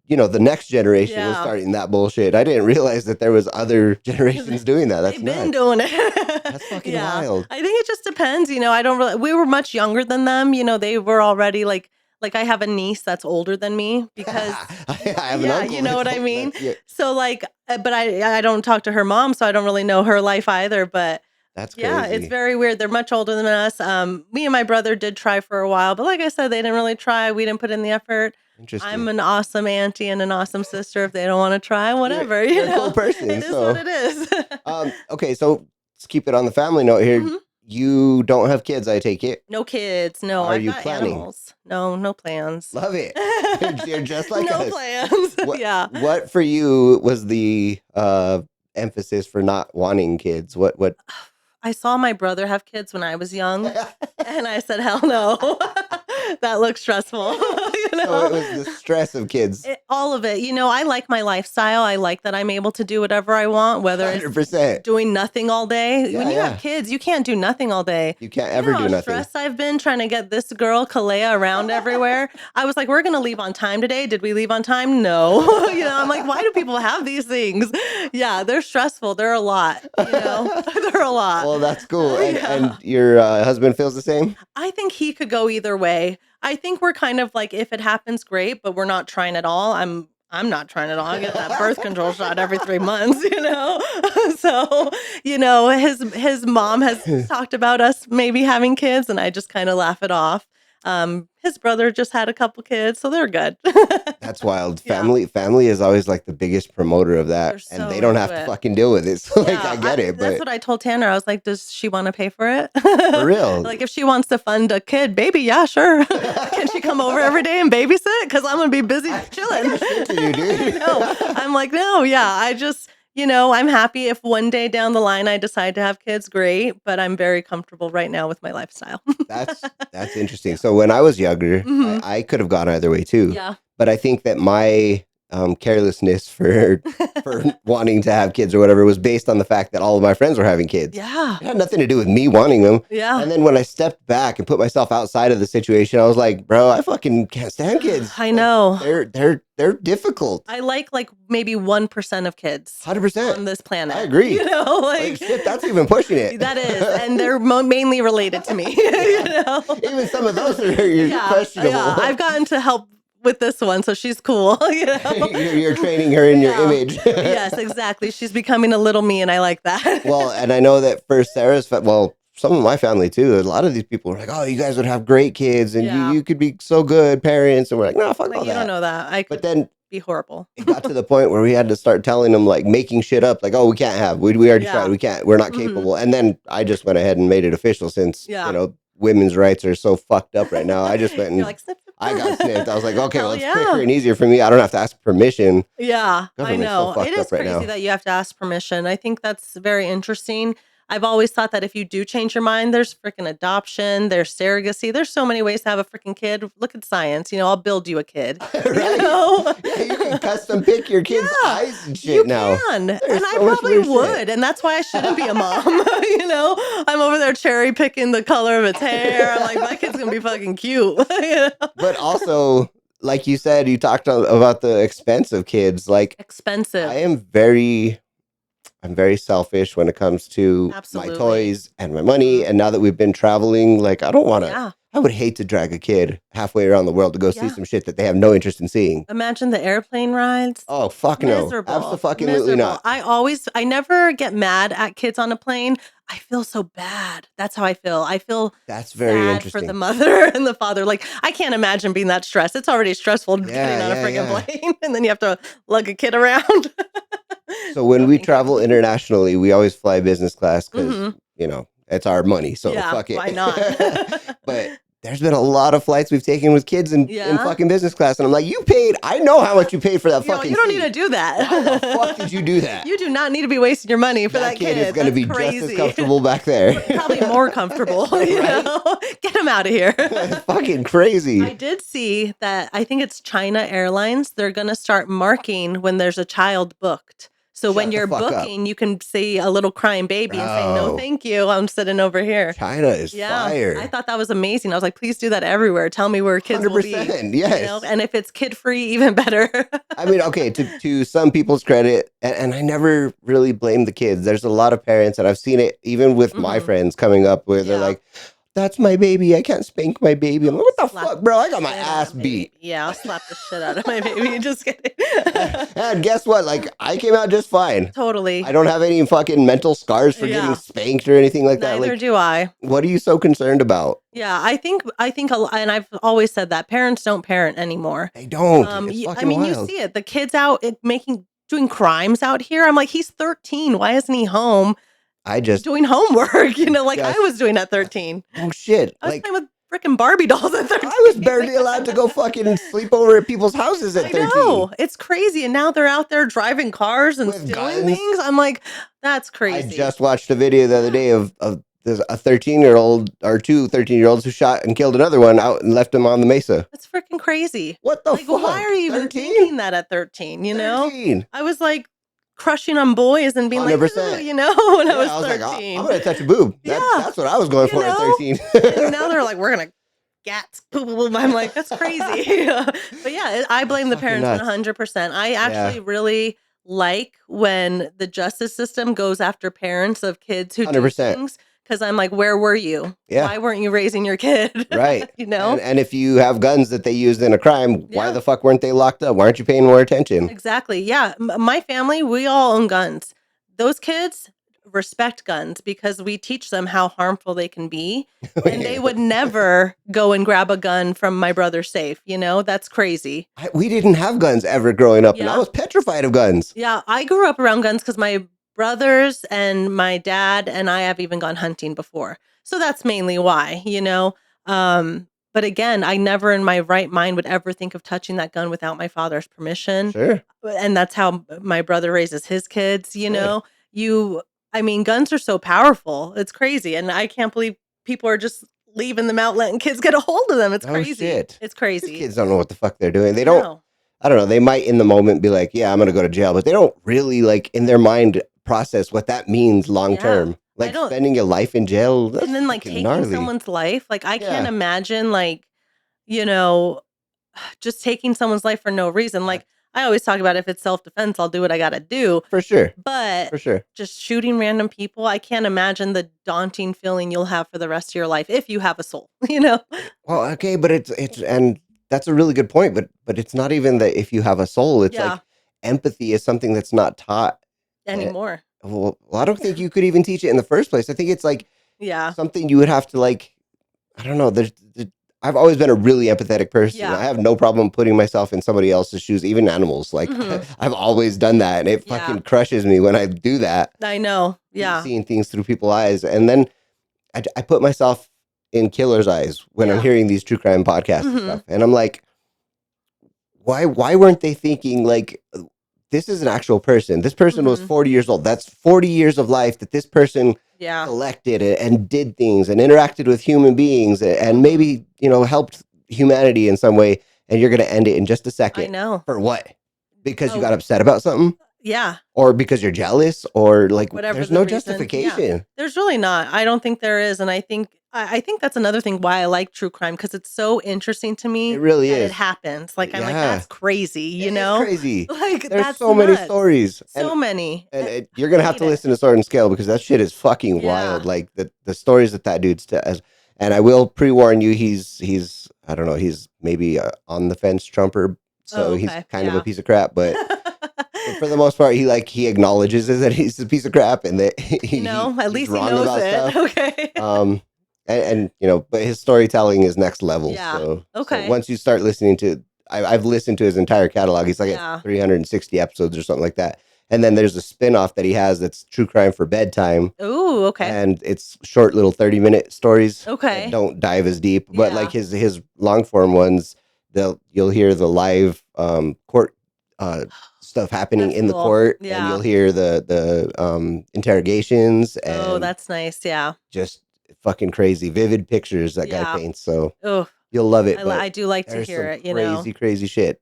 the next generation was Yeah. starting that bullshit. I didn't realize that there was other generations doing that. That's They've been nuts. doing it. That's fucking Yeah. wild. I think it just depends. I don't really, we were much younger than them. They were already like I have a niece that's older than me because, I have an yeah, uncle you know that's what I mean? that's yeah, So like, but I don't talk to her mom, so I don't really know her life either. But That's Yeah, it's crazy. very weird. They're much older than us. Me and my brother did try for a while, but like I said, they didn't really try. We didn't put in the effort. I'm Interesting. an awesome auntie and an awesome sister. If they don't want to try, You're whatever, you're a cool person. it is what So, it is. okay, so let's keep it on the family note here. Mhm. You don't have kids, I take it. No kids. No, Are I've you got planning? animals. No, no plans. Love it. You're just like No us. plans. What Yeah. what for you was the emphasis for not wanting kids? What I saw my brother have kids when I was young, and I said, "Hell no, that looks stressful." So it was the stress of kids. All of it. I like my lifestyle. I like that I'm able to do whatever I want, whether it's 100%. doing nothing all day. Yeah, When you have yeah. kids, you can't do nothing all day. You can't You ever know how do nothing. stressed I've been trying to get this girl, Kalea, around everywhere? I was like, we're going to leave on time today. Did we leave on time? No. I'm like, why do people have these things? Yeah, they're stressful. They're a lot, they're a lot. Well, that's cool. And Yeah. your husband feels the same? I think he could go either way. I think we're kind of like, if it happens, great, but we're not trying at all. I'm not trying at all. I get that birth control shot every 3 months, So, his mom has talked about us maybe having kids, and I just kind of laugh it off. His brother just had a couple kids, so they're good. That's wild. Yeah. Family is always like the biggest promoter of that, They're and so they don't into have to it. fucking deal with it. So like I get it, That's but what I told Tanner. I was like, does she want to pay for it? for real. Like, if she wants to fund a kid, baby, yeah, sure. Can she come over every day and babysit? Because I'm going to be busy chilling. I got shit to do, dude. No, I'm like, no, yeah. I just, I'm happy if one day down the line I decide to have kids, great. But I'm very comfortable right now with my lifestyle. That's interesting. Yeah. So when I was younger, Mhm. I could have gone either way too. Yeah. But I think that my carelessness for wanting to have kids or whatever was based on the fact that all of my friends were having kids. Yeah. It had nothing to do with me wanting them. Yeah. And then when I stepped back and put myself outside of the situation, I was like, bro, I fucking can't stand kids. I know. They're difficult. I like maybe 1% of kids 100%. on this planet. I agree. Like shit, that's even pushing it. that is, and they're mainly related to me. Even some of those are questionable. Yeah, I've gotten to help with this one, so she's cool. You're training her in your image. Yes, exactly. She's becoming a little me, and I like that. Well, and I know that for Sarah's, some of my family too, a lot of these people were like, oh, you guys would have great kids and you could be so good parents. And we're like, no, fuck all that. You don't know that. I could be horrible. It got to the point where we had to start telling them, like, making shit up, like, oh, we can't have, we already tried, we can't, we're not capable. And then I just went ahead and made it official since, women's rights are so fucked up right now. I just went and You're like, snip. I got snipped. I was like, okay, well, it's quicker and easier for me. I don't have to ask permission. Yeah, I know. So it is crazy that you have to ask permission. I think that's very interesting. I've always thought that if you do change your mind, there's freaking adoption, there's surrogacy, there's so many ways to have a freaking kid. Look at science. I'll build you a kid. Right? Yeah, you can custom pick your kid's eyes and shit now. And I probably would. And that's why I shouldn't be a mom. I'm over there cherry picking the color of its hair. I'm like, my kid's going to be fucking cute. But also, like you said, you talked about the expense of kids. Like, expensive. I'm very selfish when it comes to my toys and my money. And now that we've been traveling, like, I don't want to, I would hate to drag a kid halfway around the world to go see some shit that they have no interest in seeing. Imagine the airplane rides. Oh, fuck no. Absolutely not. I never get mad at kids on a plane. I feel so bad. That's how I feel. I feel that's very interesting for the mother and the father. Like, I can't imagine being that stressed. It's already stressful getting on a freaking plane, and then you have to lug a kid around. So when we travel internationally, we always fly business class because, it's our money. So fuck it. Why not? But there's been a lot of flights we've taken with kids in fucking business class. And I'm like, you paid, I know how much you paid for that fucking You don't need to do that. How the fuck did you do that? You do not need to be wasting your money for that kid. Is going to be crazy. just as comfortable back there. Probably more comfortable. Get him out of here. It's fucking crazy. I did see that. I think it's China Airlines. They're going to start marking when there's a child booked. So when you're booking, you can see a little crying baby and say, no, thank you. I'm sitting over here. China is fire. I thought that was amazing. I was like, please do that everywhere. Tell me where kids will be. 100%, yes. And if it's kid-free, even better. I mean, okay, to some people's credit, and I never really blame the kids. There's a lot of parents, and I've seen it even with my friends coming up where they're like, that's my baby. I can't spank my baby. I'm like, I'll what the slap fuck, bro? I got the my shit out ass of my beat. baby. Yeah, I'll slap the shit out of my baby. Just kidding. And guess what? Like, I came out just fine. I Totally. don't have any fucking mental scars for getting Yeah. spanked or anything like that. Neither Like, do I. what are you so concerned about? Yeah, I think and I've always said that parents don't parent anymore. They don't. It's I fucking mean, you wild. see it. The kids out doing crimes out here. I'm like, he's 13. Why isn't he home I just, doing homework? Like I just, was doing at 13. oh shit. I was Like, playing with freaking Barbie dolls at I was 13. barely allowed to go fucking sleep over at people's houses at I 13 know. It's crazy. And now they're out there driving cars and with stealing guns. things. I'm like, that's I crazy. just watched a video the other day of there's a 13-year-old or two 13-year-olds who shot and killed another one out and left him on the mesa. That's freaking crazy. What the Like, why are fuck? you even 13? thinking that at 13? 13. I was like crushing on boys and being like, ooh, 100%. when I Yeah, was I was like, I'm 13. going to touch a boob. Yeah. That's what I was going You for at know? 13. And now they're like, we're going to gats. I'm like, that's crazy. But yeah, I blame the Fucking parents nuts. 100%. I Yeah. actually really like when the justice system goes after parents of kids who do 100%. things. Because I'm like, where were you? Yeah. Why weren't you raising your kid? Right. You know? And if you have guns that they used in a crime, why Yeah. the fuck weren't they locked up? Why aren't you paying more attention? Exactly. Yeah. My family, we all own guns. Those kids respect guns because we teach them how harmful they can be. And they would never go and grab a gun from my brother's safe. That's crazy. We didn't have guns ever growing up, and I Yeah. was petrified of guns. Yeah. I grew up around guns because my brothers and my dad and I have even gone hunting before. So that's mainly why. But again, I never in my right mind would ever think of touching that gun without my father's permission. Sure. And that's how my brother raises his kids. Sure. I mean, guns are so powerful. It's crazy. And I can't believe people are just leaving them out, letting kids get a hold of them. It's Oh, crazy. shit. It's These crazy. kids don't know what the fuck they're doing. They don't, No. I don't know, they might in the moment be like, yeah, I'm going to go to jail, but they don't really, like, in their mind process what that means long Yeah. term. Like, don't- spending your life in jail, that's And then like fucking taking gnarly. someone's life. Like I can't Yeah. imagine you know, just taking someone's life for no reason. Like I always talk about if it's self-defense, I'll do what I got to do. For sure. But For sure. just shooting random people, I can't imagine the daunting feeling you'll have for the rest of your life if you have a soul, Well, okay, but and that's a really good point, but it's not even that if you have a soul, it's Yeah. like empathy is something that's not taught. Anymore. Well, I don't think you could even teach it in the first place. I think it's like Yeah. something you would have to like, I don't know. I've always been a really empathetic person. Yeah. I have no problem putting myself in somebody else's shoes, even animals. Like Mhm. I've always done that, and it Yeah. fucking crushes me when I do that. I know. Yeah. Seeing things through people's eyes, and then I put myself in killers' eyes when I'm Yeah. hearing these true crime podcasts and Mhm. stuff, and I'm like, why weren't they thinking like, this is an actual person? This person was Mhm. 40 years old. That's 40 years of life that this person Yeah. collected and did things and interacted with human beings and maybe, helped humanity in some way. And you're going to end it in just a I second. know. For what? Because you Oh. got upset about something? Yeah. Or because you're jealous? Or like, Whatever there's the no reason. justification. Yeah. There's really not. I don't think there is. And I think that's another thing why I like true crime because it's so interesting to me. It really that is. It happens. Like I'm like, Yeah. that's crazy. It is crazy. Like There's that's so many nuts. stories. So many. And you're going to have hate to it. listen to Sword and Scale because that shit is fucking wild. Yeah. Like the stories that dude says. And I will pre-warn you, he's I don't know, he's maybe on the fence Trumper. So he's Okay. kind of Yeah. a piece of crap, but for the most part, he acknowledges that he's a piece of crap and that at he's least he wrong knows about it. stuff. Okay. And but his storytelling is next level. Yeah. So Okay. once you start listening to, I've listened to his entire catalog. He's like Yeah. at 360 episodes or something like that. And then there's a spin-off that he has that's True Crime for Bedtime. Ooh, okay. And it's short little 30-minute stories. Okay. That don't dive as deep. But Yeah. like his long form ones, you'll hear the live court stuff happening That's in the cool. court. And Yeah. you'll hear the interrogations and Oh, that's nice. Yeah. just fucking crazy, vivid pictures that guy Yeah. paints. So Oh, you'll love it. I do like to there's hear some it, crazy, crazy shit.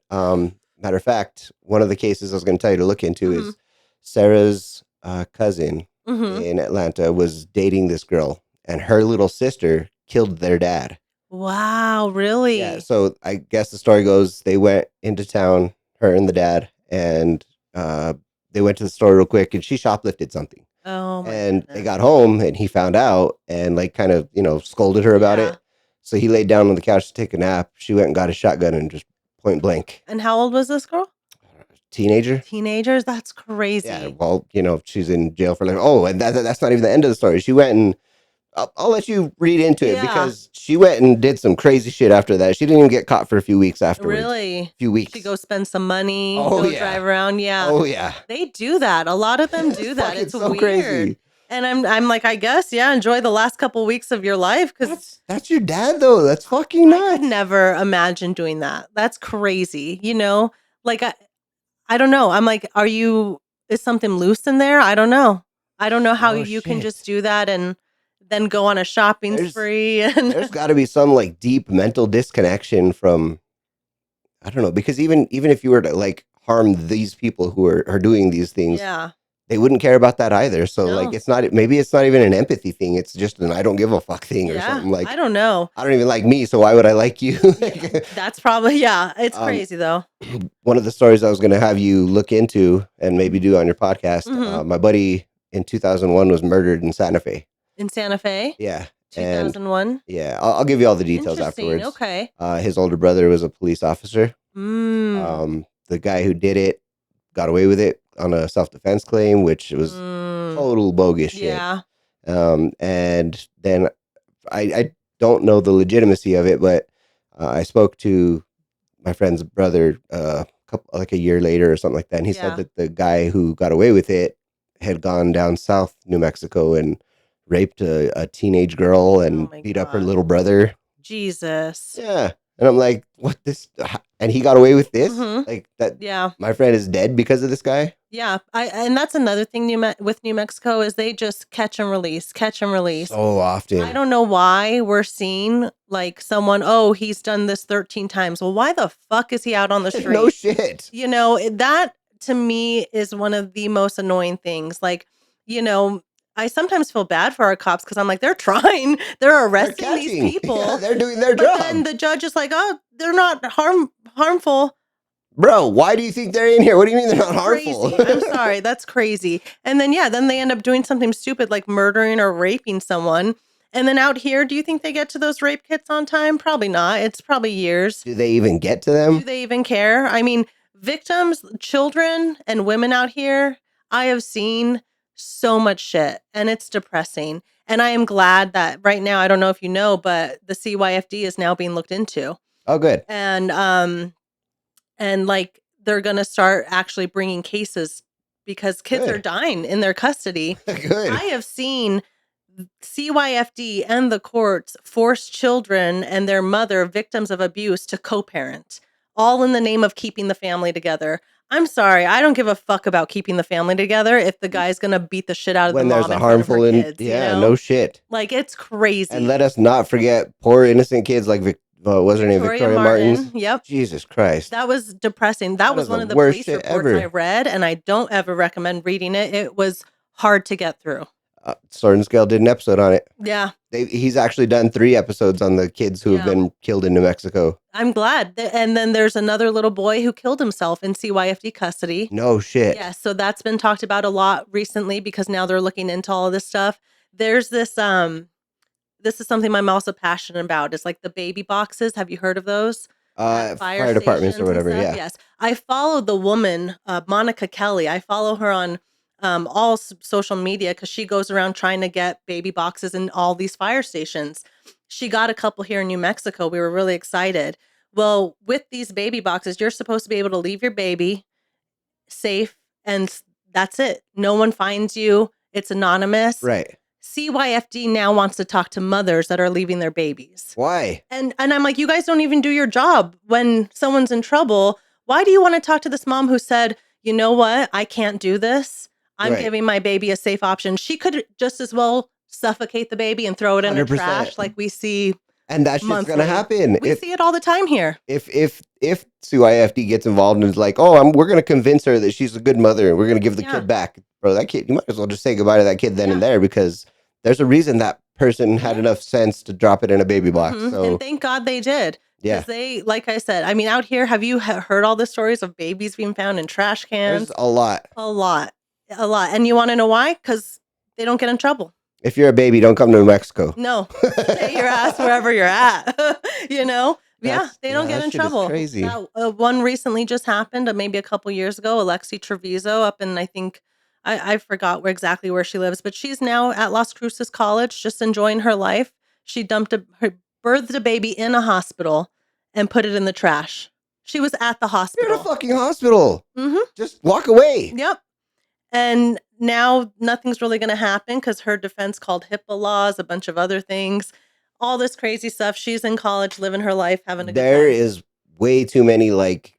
Matter of fact, one of the cases I was going to tell you to look into Mhm. is Sarah's cousin Mhm. in Atlanta was dating this girl, and her little sister killed their dad. Wow, really? Yeah. So I guess the story goes they went into town, her and the dad, and they went to the store real quick, and she shoplifted something. Oh my And they goodness. got home and he found out and like kind of, scolded her about Yeah. it. So he laid down on the couch to take a nap. She went and got a shotgun and just point blank. And how old was this girl? Teenager. Teenagers? That's Yeah. crazy. Well, she's in jail for like, oh, and that's not even the end of the story. She went and I'll let you read into it Yeah. because she went and did some crazy shit after that. She didn't even get caught for a few weeks afterwards. Really? Few She weeks. go spend some money, Oh go yeah. drive around. Yeah. Oh yeah. They do that. A lot of them It's do that. fucking It's so weird. crazy. And I'm like, I guess, yeah, enjoy the last couple weeks of your life because That's your dad though. That's fucking I could nuts. never imagine doing that. That's crazy. Like I don't know. I'm like, is something loose in there? I don't know. I don't know how Oh you can just shit. do that and then go on a shopping There's spree and there's got to be some like deep mental disconnection from I don't know because even if you were to like harm these people who are doing these things, yeah. they wouldn't care about that either. So like No. it's not maybe it's not even an empathy thing. It's just an I don't give a fuck thing or Yeah. something I like don't know. I don't even like me, so why would I like you? Yeah. That's probably yeah. It's um, crazy though. one of the stories I was going to have you look into and maybe do on your podcast. Mhm. My buddy in 2001 was murdered in Santa Fe. In Santa Fe, Yeah, and 2001. yeah, I'll give you all the details Interesting. afterwards. Okay. His older brother was a police officer. Mm. The guy who did it got away with it on a self defense claim, which was Mm. total bogus shit. Yeah. And then I don't know the legitimacy of it, but I spoke to my friend's brother like a year later or something like that, and he said Yeah. that the guy who got away with it had gone down south New Mexico and raped a teenage girl Oh and my beat up her god. little brother. Jesus. Yeah. And I'm like, what this? And he got away with this? Mhm. Like that? Yeah. My friend is dead because of this guy? Yeah. And that's another thing with New Mexico is they just catch and release, catch and release. So I often. don't know why we're seeing like someone, oh, he's done this 13 times. Well, why the fuck is he out on the No street? shit. That to me is one of the most annoying things. Like, I sometimes feel bad for our cops because I'm like, they're trying, they're They're arresting these catching. Yeah, people. they're doing their But then job. the judge is like, oh, they're not harmful. Bro, why do you think they're in here? What do you mean they're not harmful? Crazy. I'm sorry. That's crazy. And then, yeah, then they end up doing something stupid like murdering or raping someone. And then out here, do you think they get to those rape kits on time? Probably not. It's probably years. Do they even get to Do them? they even care? I mean, victims, children, and women out here, I have seen so much shit and it's depressing. And I am glad that right now, I don't know if you know, but the CYFD is now being looked into. Oh, good. And like they're going to start actually bringing cases because kids are Good. dying in their custody. Good. I have seen CYFD and the courts force children and their mother, victims of abuse, to co-parent, all in the name of keeping the family together. I'm sorry, I don't give a fuck about keeping the family together if the guy's gonna beat the shit out of the When there's mom a in front of her harmful and kids, yeah, no shit. Like, it's And crazy. let us not forget poor innocent kids like what's her name? Victoria Martins. Yep. Jesus Christ. That was depressing. That That was is the one of the worst police shit reports I ever. read, and I don't ever recommend reading it. It was hard to get through. Sword and Scale did an episode on it. Yeah. He's actually done 3 episodes on the kids who have been killed in New Mexico. I'm glad. And then there's another little boy who killed himself in CYFD custody. No shit. Yeah, so that's been talked about a lot recently because now they're looking into all of this stuff. There's this is something I'm also passionate about. It's like the baby boxes. Have you heard of those? At fire Fire departments or stations and whatever. stuff. Yeah. Yes. I follow the woman, Monica Kelly. I follow her on all social media because she goes around trying to get baby boxes in all these fire stations. She got a couple here in New Mexico. We were really excited. Well, with these baby boxes, you're supposed to be able to leave your baby safe and that's it. No one finds you. It's anonymous. Right. CYFD now wants to talk to mothers that are leaving their babies. Why? And I'm like, you guys don't even do your job when someone's in trouble. Why do you want to talk to this mom who said, you know what? I can't do this. I'm Right. giving my baby a safe option. She could just as well suffocate the baby and throw it in a 100%. trash like we see And that shit's monthly. gonna happen. We see it all the time here. If CYFD gets involved and is like, oh, we're gonna convince her that she's a good mother and we're gonna give the kid back, bro, that kid, you might as well just say goodbye to that kid then and there because there's a reason that person had enough sense to drop it in a baby box. So And thank God they did. yeah, Because they, like I said, I mean, out here, have you heard all the stories of babies being found in trash cans? there's a lot. A lot. A lot. And you want to know why? Because they don't get in trouble. If you're a baby, don't come to New Mexico. No, stay your ass wherever you're at. You know? Yeah, they don't get That in shit is trouble. crazy. That one recently just happened, maybe a couple years ago. Alexi Treviso up in, I think, I forgot exactly where she lives, but she's now at Las Cruces College, just enjoying her life. She birthed a baby in a hospital and put it in the trash. She was at the You're in a hospital. fucking hospital. Mm-hmm. Just walk away. Yep. And now nothing's really going to happen because her defense called HIPAA laws, a bunch of other things, all this crazy stuff. She's in college, living her life, having a good time. There is way too many like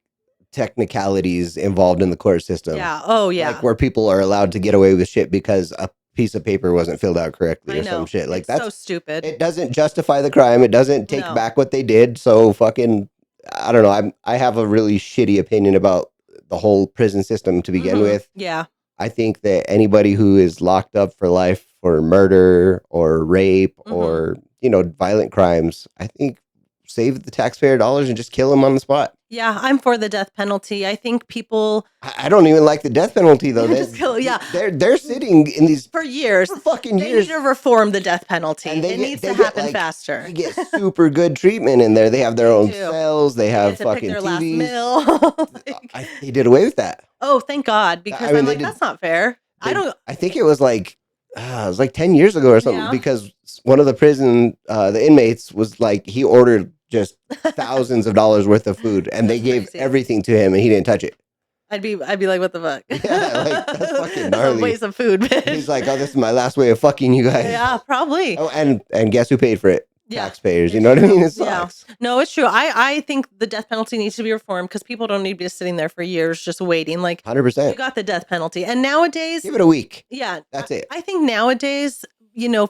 technicalities involved in the court system. Yeah. Oh, yeah. Like where people are allowed to get away with shit because a piece of paper wasn't filled out correctly or some shit. Like that's so stupid. It doesn't justify the crime. It doesn't take back what they did. So fucking, I don't know. I have a really shitty opinion about the whole prison system to begin with. Yeah. I think that anybody who is locked up for life for murder or rape or, violent crimes, I think save the taxpayer dollars and just kill them on the spot. Yeah, I'm for the death penalty. I think people... I don't even like the death penalty, though. They're sitting in these... For years. For fucking years. They need to reform the death penalty. It needs to happen faster. They get super good treatment in there. They have their own cells. They have fucking their TVs. Last meal. They did away with that. Oh, thank God. Because I'm like, that's not fair. I think it was like 10 years ago or something because one of the the inmates was like, he ordered just thousands of dollars worth of food and they gave everything to him and he didn't touch it. I'd be like, what the fuck? Yeah, like that's fucking gnarly. That's a waste of food, bitch. He's like, oh, this is my last way of fucking you guys. Yeah, probably. Oh, and guess who paid for it? Yeah. Taxpayers. You know what I mean? It sucks. Yeah. No, it's true. I think the death penalty needs to be reformed because people don't need to be sitting there for years just waiting. Like 100%. You got the death penalty. And nowadays, give it a week. Yeah. That's it. I think nowadays,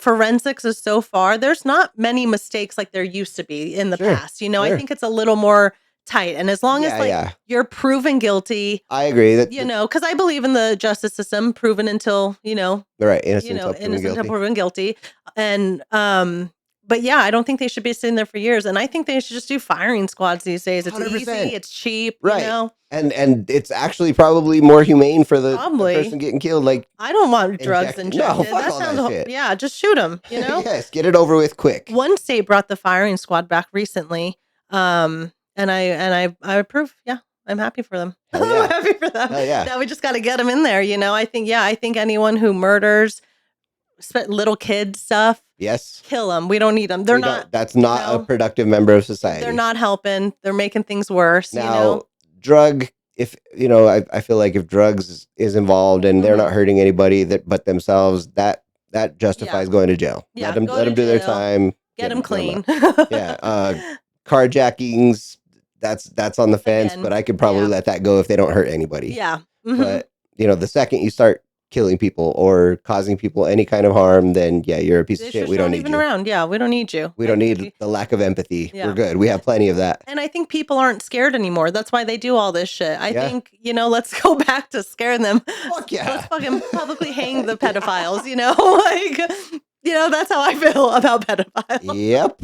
forensics is so far, there's not many mistakes like there used to be in the past. I think it's a little more tight. And as long as you're proven guilty, I agree that because I believe in the justice system, proven until right, innocent until proven guilty. And but yeah, I don't think they should be sitting there for years. And I think they should just do firing squads these days. It's 100%. Easy, it's cheap, right? And it's actually probably more humane for the person getting killed. Like, I don't want drugs injected. No, fuck all that shit. Yeah, just shoot them. Yes, get it over with quick. One state brought the firing squad back recently, and I approve. Yeah, I'm happy for them. Yeah. I'm happy for them. Yeah. Now we just got to get them in there. I think anyone who murders little kid stuff. Yes. Kill them. We don't need them. They're not. That's not a productive member of society. They're not helping. They're making things worse. Now, drug. If I feel like if drugs is involved and they're not hurting anybody but themselves, that justifies going to jail. Yeah, let them do their time. Get them clean. Yeah. Carjackings. That's on the fence, but I could probably let that go if they don't hurt anybody. Yeah. But the second you start killing people or causing people any kind of harm, then you're a piece of shit. We don't need you around. Yeah, we don't need you. We don't need the lack of empathy. Yeah. We're good. We have plenty of that. And I think people aren't scared anymore. That's why they do all this shit. I think, let's go back to scaring them. Fuck yeah. Let's fucking publicly hang the pedophiles, that's how I feel about pedophiles. Yep.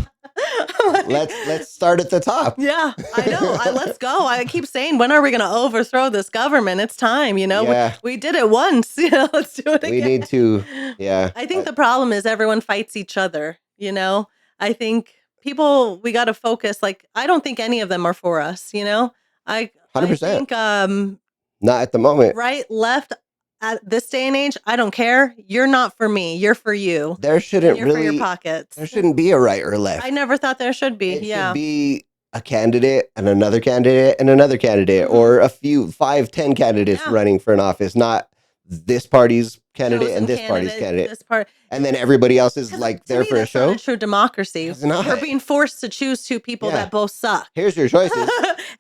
Let's start at the top. Yeah, I know. Let's go. I keep saying, when are we going to overthrow this government? It's time, we did it once, let's do it again. We need to, yeah. I think the problem is everyone fights each other, I think we got to focus. Like, I don't think any of them are for us, 100%. I think, not at the moment. Right, left, at this day and age, I don't care. You're not for me. You're for you. There shouldn't for your pockets. There shouldn't be a right or left. I never thought there should be. It should be a candidate and another candidate and another candidate, or a few 5, 10 candidates running for an office, not this party's candidate and this party's candidate. And then everybody else is like there for a show. Not a true democracy. We're being forced to choose two people that both suck. Here's your choices.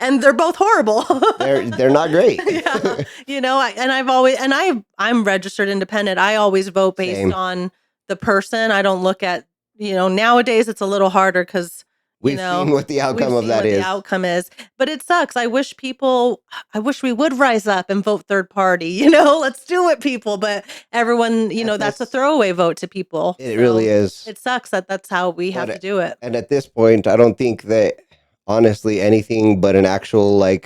And they're both horrible. they're not great. I'm registered independent. I always vote based on the person. I don't look at, nowadays it's a little harder because we've seen what the outcome of that is. The outcome is, but it sucks. I wish we would rise up and vote third party. Let's do it, people. But everyone, that's a throwaway vote to people. It really is. It sucks that's how we have to do it. And at this point, I don't think that honestly anything but an actual a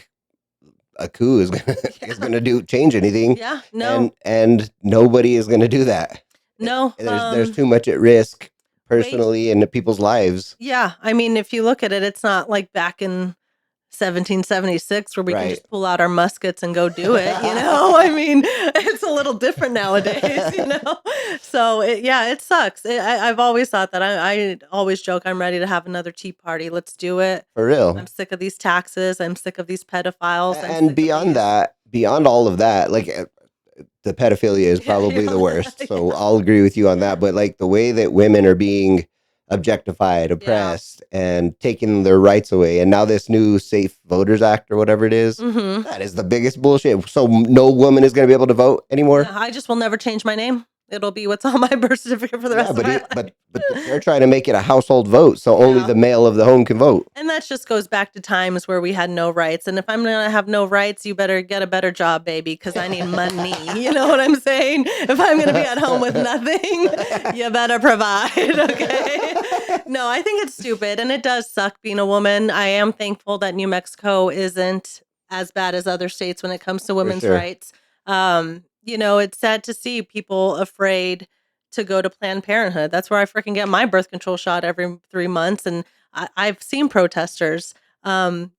coup is gonna change anything. Yeah, no, and nobody is gonna do that. No, There's too much at risk wait. personally and people's lives. Yeah, I mean, if you look at it, it's not like back in 1776 where we can Right. just pull out our muskets and go do it, you know? I mean, it's a little different nowadays, you know? So, yeah, it sucks. I've always thought that. I always joke, I'm ready to have another tea party. Let's do it. For I'm real. sick of these taxes. I'm sick of these pedophiles. I'm And sick of beyond these. that, beyond all of that, like the pedophilia is Yeah, probably the yeah, worst. So yeah, I'll agree with you on that. But like the way that women are being objectified, yeah. oppressed, and taking their rights away, and now this new Safe Voters Act or whatever it is, Mhm. that is the biggest bullshit. So no woman is going to be able to vote anymore. Yeah, I just will never change my name. It'll be what's on my birth certificate for the Yeah, rest of but my it, but they're life. trying to make it a household vote, so only Yeah. the male of the home can vote. And that just goes back to times where we had no rights. And if I'm gonna have no rights, you better get a better job, baby, because I need money. You know what I'm saying? If I'm gonna be at home with nothing, you better provide. Okay. No, I think it's stupid and it does suck being a woman. I am thankful that New Mexico isn't as bad as other states when it comes to For women's sure. rights. It's sad to see people afraid to go to Planned Parenthood. That's where I freaking get my birth control shot every 3 months. And I've seen protesters. Um,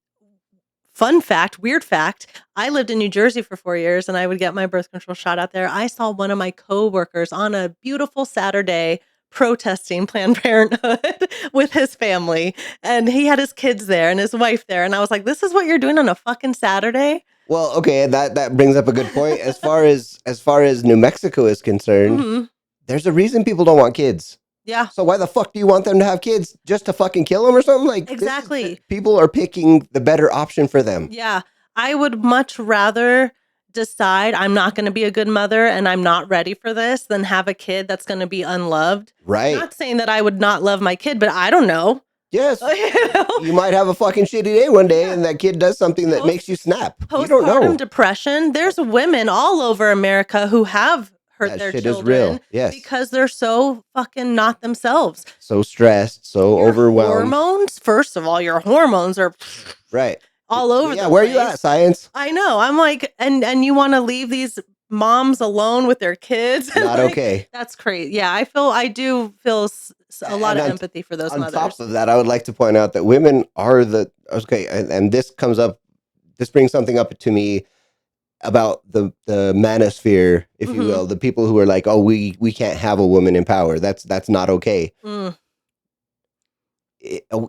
Fun fact, weird fact, I lived in New Jersey for 4 years and I would get my birth control shot out there. I saw one of my coworkers on a beautiful Saturday protesting Planned Parenthood with his family. And he had his kids there and his wife there. And I was like, this is what you're doing on a fucking Saturday? Well, okay, that brings up a good point. As far as New Mexico is concerned, Hmm. there's a reason people don't want kids. Yeah, So why the fuck do you want them to have kids? Just to fucking kill them or something? Like exactly. people are picking the better option for them. Yeah, I would much rather decide I'm not gonna be a good mother and I'm not ready for this than have a kid that's gonna be unloved. Right. Not saying that I would not love my kid, but I don't know. Yes. You know? You might have a fucking shitty day one day Yeah. and that kid does something that Post makes you snap. You don't Postpartum know. depression, there's women all over America who have hurt That their shit is children real. Yes. because they're so fucking not themselves. So stressed, so Your overwhelmed. hormones, first of all, your hormones are Right. all over Yeah, the where are you at, place. science? I know. I'm like, and you want to leave these moms alone with their kids? Not Like, okay. that's crazy. Yeah, I do feel a lot And of empathy for those on top mothers. of that, I would like to point out that women are and this comes up, this brings something up to me about the manosphere, if you Mhm. will, the people who are like, oh, we can't have a woman in power. That's not okay. Mm,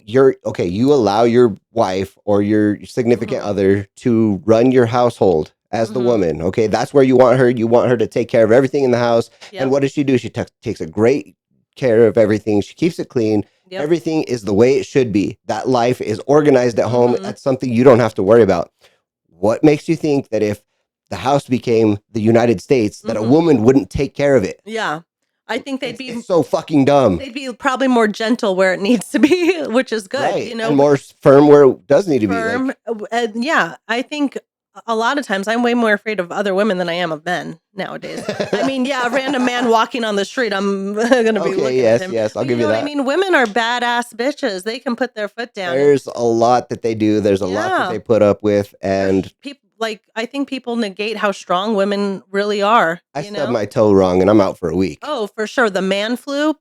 You're okay. You allow your wife or your significant mhm, other to run your household as the mhm. woman. Okay, that's where you want her. You want her to take care of everything in the house. And Yep, what does she do? She takes a great care of everything. She keeps it clean. yep. Everything is the way it should be. That life is organized at home. Mhm. That's something you don't have to worry about. What makes you think that if the house became the United States, that a Mhm. woman wouldn't take care of it? Yeah. I think It's so fucking dumb. they'd be probably more gentle where it needs to be, which is good, Right. And more firm where it does need to be. firm. Like, And yeah, I think a lot of times I'm way more afraid of other women than I am of men nowadays. I mean, yeah, a random man walking on the street, I'm going to be okay, looking at yes, him. yes, I'll But you give know you what I that. mean? Women are badass bitches. They can put their foot down. And There's a lot that they do. There's a lot that yeah, they put up with. And people like I think people negate how strong women really are. I You stubbed know? my toe wrong and I'm out for a week. Oh, for sure. The man flu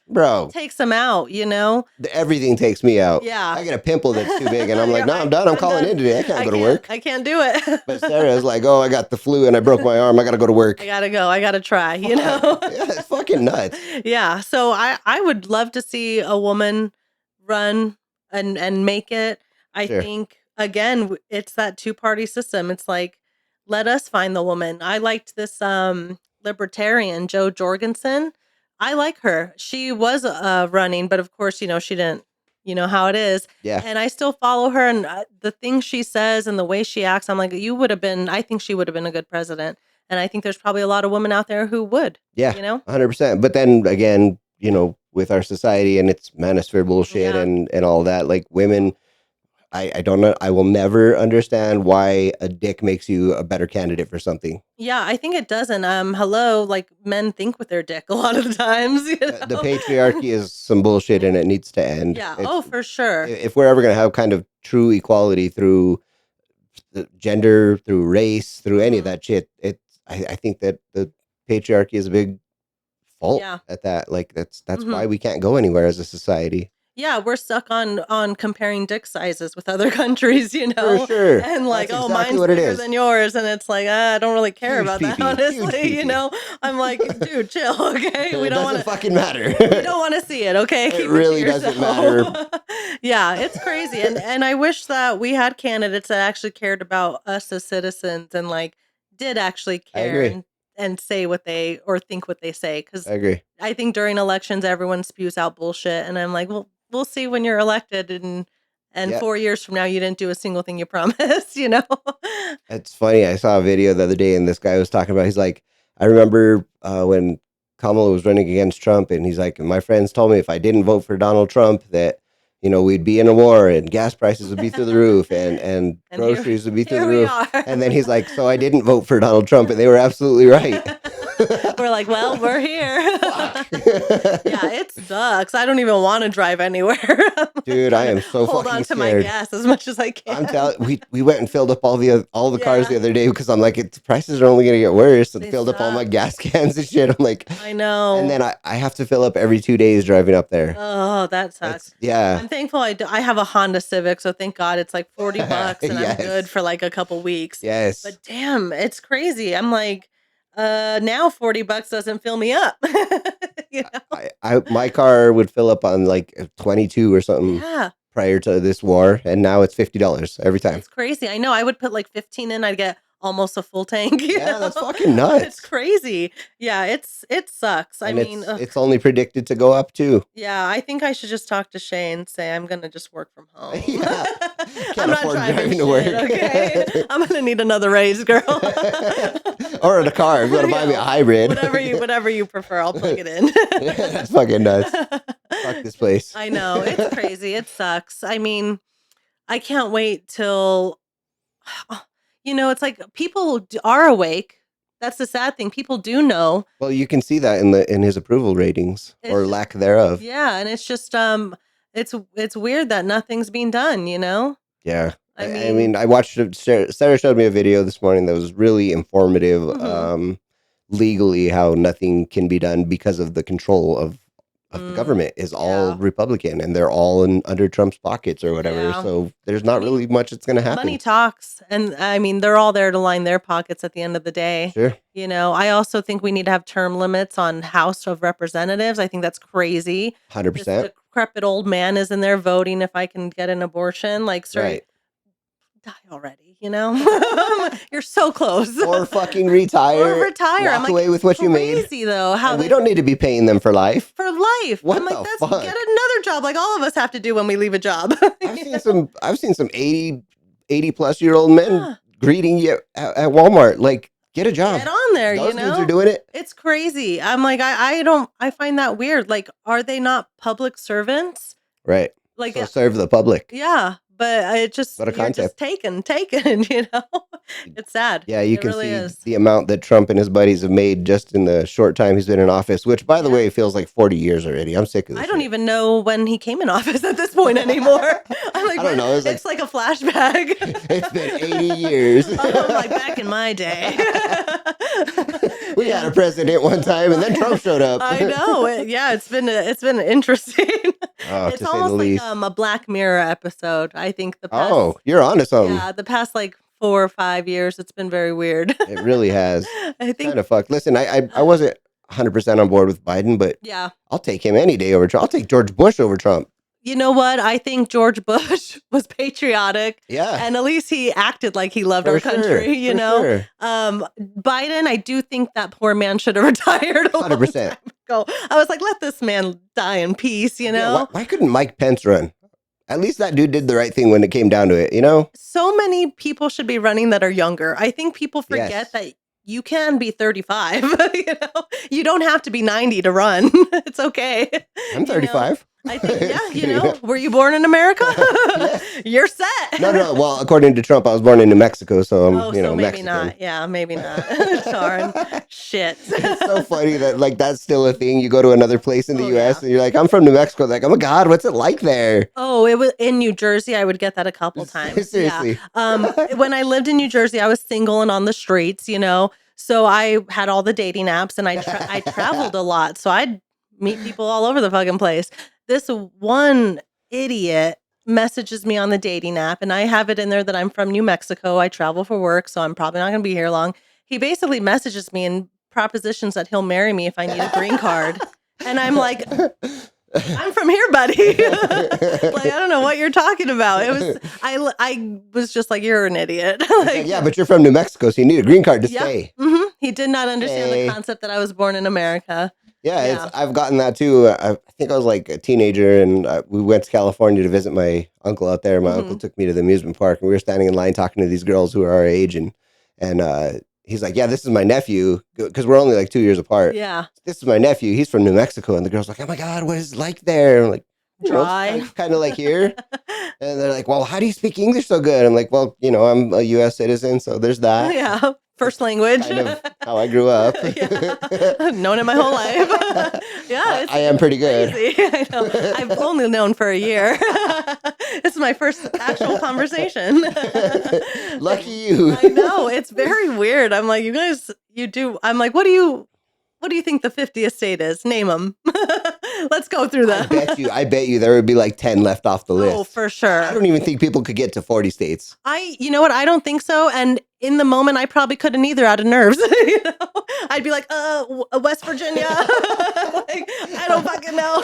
Bro, takes them out. You know? everything takes me out. Yeah. I get a pimple that's too big and I'm like, You're no, I'm done. I'm I'm calling done. in today. I can't go to work. I can't do it. But Sarah's like, oh, I got the flu and I broke my arm. I got to go to I work. gotta go. I gotta try, you Fuck. know? Yeah, it's fucking nuts. Yeah. So I would love to see a woman run and make it. I Sure. think again, it's that two-party system. It's like, let us find the woman. I liked this libertarian, Joe Jorgensen. I like her. She was running, but of course, she didn't, you know how it is. Yeah. And I still follow her and the things she says and the way she acts, I'm like, I think she would have been a good president. And I think there's probably a lot of women out there who would, Yeah. you know? 100%. But then again, with our society and its manosphere bullshit Yeah. and all that, like women, I don't know. I will never understand why a dick makes you a better candidate for something. Yeah, I think it doesn't. Hello, like men think with their dick a lot of the times, you The know? patriarchy is some bullshit and it needs to end. Yeah. It's, Oh, for sure. if we're ever going to have kind of true equality through the gender, through race, through any of Mhm. that shit, I think that the patriarchy is a big fault Yeah. at that. Like that's why we can't go anywhere as a society. Yeah, we're stuck on comparing dick sizes with other countries, For sure. and like, That's oh, exactly mine's what it bigger is. than yours, and it's like, I don't really care Huge about that, pee-pee. Huge honestly, pee-pee. I'm like, dude, chill, okay? We It don't want doesn't to. fucking matter. We don't want to see it, okay? It Keep it to really doesn't matter. yourself. Yeah, it's crazy, and I wish that we had candidates that actually cared about us as citizens and like did actually I care agree. and say what they or think what they say. I Because agree. I think during elections everyone spews out bullshit, and I'm like, well, we'll see when you're elected, and Yeah. 4 years from now you didn't do a single thing you promised. It's funny. I saw a video the other day, and this guy was talking about. He's like, I remember when Kamala was running against Trump, and he's like, my friends told me if I didn't vote for Donald Trump, that we'd be in a war, and gas prices would be through the roof, and And groceries would be through here the we roof. are. And then he's like, so I didn't vote for Donald Trump, and they were absolutely right. We're like, well, we're here. Fuck. Yeah, it sucks. I don't even want to drive anywhere. I'm like Dude, I trying am to so hold fucking on to my scared. gas as much as I can. I'm telling we went and filled up all the cars the Yeah. other day because I'm like, prices are only gonna get worse, and They filled up all my suck. gas cans and shit. I'm like, I and know. then I have to fill up every 2 days driving up there. Oh, that sucks. Yeah. I'm thankful I have a Honda Civic, so thank God it's like $40 and I'm good Yes. for like a couple weeks. Yes. But damn, it's crazy. I'm like, now $40 doesn't fill me up. You know? My car would fill up on like 22 or something Yeah. prior to this war, and now it's $50 every time. It's crazy. I know. I would put like 15 in, I'd get almost a full tank. Yeah, that's fucking nuts. It's crazy. Yeah, it sucks. I And mean, it's only predicted to go up too. yeah, I think I should just talk to Shay and say I'm gonna just work from home. Yeah. I'm not afford driving driving to shit, work. okay? I'm gonna need another raise, girl. Or in a car. If you want to buy me a hybrid. Whatever you prefer, I'll plug it in. That's fucking nuts. Fuck this place. I know, it's crazy. It sucks. I mean, I can't wait till it's like people are awake. That's the sad thing. People do know. Well, you can see that in his approval ratings It's or just- lack thereof. Yeah, and it's just it's weird that nothing's being done, Yeah. I I mean, mean, I watched it. Sarah showed me a video this morning that was really informative. Mhm. Legally, how nothing can be done because of the control of the government is all yeah. Republican, and they're all under Trump's pockets or whatever. Yeah. So there's not really much that's going to happen. Money talks, and I mean, they're all there to line their pockets at the end of the day. Sure. I also think we need to have term limits on House of Representatives. I think that's crazy. This 100%. decrepit old man is in there voting if I can get an abortion. Like, sir, Right. die already, You're so close. Or fucking retire. Or retire. Walk I'm like, away with what you made. crazy though. How And we don't need to be paying them for life. for life. What I'm like, the that's fuck? get another job like all of us have to do when we leave a job. I've seen some 80 plus year old men Yeah. greeting you at Walmart. Like, get a job. Get on there, Those dudes are doing it. It's crazy. I'm like, I find that weird. Like, are they not public servants? Right. Like, So serve the public. yeah, but it just, What a you're just concept. taken, It's sad. Yeah, you It can really see is. the amount that Trump and his buddies have made just in the short time he's been in office, which, by the way, feels like 40 years already. I'm sick of this I don't shit. even know when he came in office at this point anymore. I'm like, I don't know. It's like a flashback. It's been 80 years. I'm like, back in my day. We had a president one time, and then Trump showed up. I know. It's been interesting. Oh, It's to say the almost like least. a Black Mirror episode. I think the past, Oh, you're onto something. yeah, the past like 4 or 5 years, it's been very weird. It really has. I think, Kind of fucked. Listen, I wasn't 100% on board with Biden, but yeah. I'll take him any day over Trump. I'll take George Bush over Trump. You know what? I think George Bush was patriotic, Yeah. and at least he acted like he loved For our sure, country. for sure. Biden, I do think that poor man should have retired a long 100%. time ago. I was like, let this man die in peace. Yeah, why couldn't Mike Pence run? At least that dude did the right thing when it came down to it, So many people should be running that are younger. I think people forget Yes. that you can be 35. You don't have to be 90 to run. It's okay. I'm 35. I think, yeah, Just kidding. were you born in America? Yes. You're set. No. Well, according to Trump, I was born in New Mexico, so I'm, Oh, so maybe Mexican. not. Yeah, maybe not. Darn. Shit. It's so funny that like that's still a thing. You go to another place in the Oh, U.S. yeah. and you're like, I'm from New Mexico. Like, oh my God, what's it like there? Oh, it was in New Jersey. I would get that a couple times. Yeah. Seriously. When I lived in New Jersey, I was single and on the streets. So I had all the dating apps and I traveled a lot. So I'd meet people all over the fucking place. This one idiot messages me on the dating app and I have it in there that I'm from New Mexico. I travel for work, so I'm probably not going to be here long. He basically messages me and propositions that he'll marry me if I need a green card. And I'm like, I'm from here, buddy. Like, I don't know what you're talking about. I was just like, you're an idiot. Like, Yeah, but you're from New Mexico, so you need a green card to stay. He did not understand the concept that I was born in America. Yeah, I've gotten that too. I think I was like a teenager, and we went to California to visit my uncle out there. My uncle took me to the amusement park, and we were standing in line talking to these girls who are our age, and he's like, "Yeah, this is my nephew," because we're only like 2 years apart. Yeah, this is my nephew. He's from New Mexico, and the girls like, "Oh my God, what is it like there?" I'm like, dry, kind of like here. And they're like, "Well, how do you speak English so good?" I'm like, "Well, I'm a U.S. citizen, so there's that." Yeah, first language. Kind of how I grew up. Yeah. I've known it my whole life. Yeah, I am pretty good. I know. I've only known for a year. This is my first actual conversation. Lucky you. I know, it's very weird. I'm like, you guys, you do. I'm like, what do you think the 50th state is? Name them. Let's go through them. I bet you there would be like 10 left off the list. Oh, for sure. I don't even think people could get to 40 states. You know what? I don't think so. And in the moment, I probably couldn't either out of nerves. I'd be like, West Virginia. Like, I don't fucking know.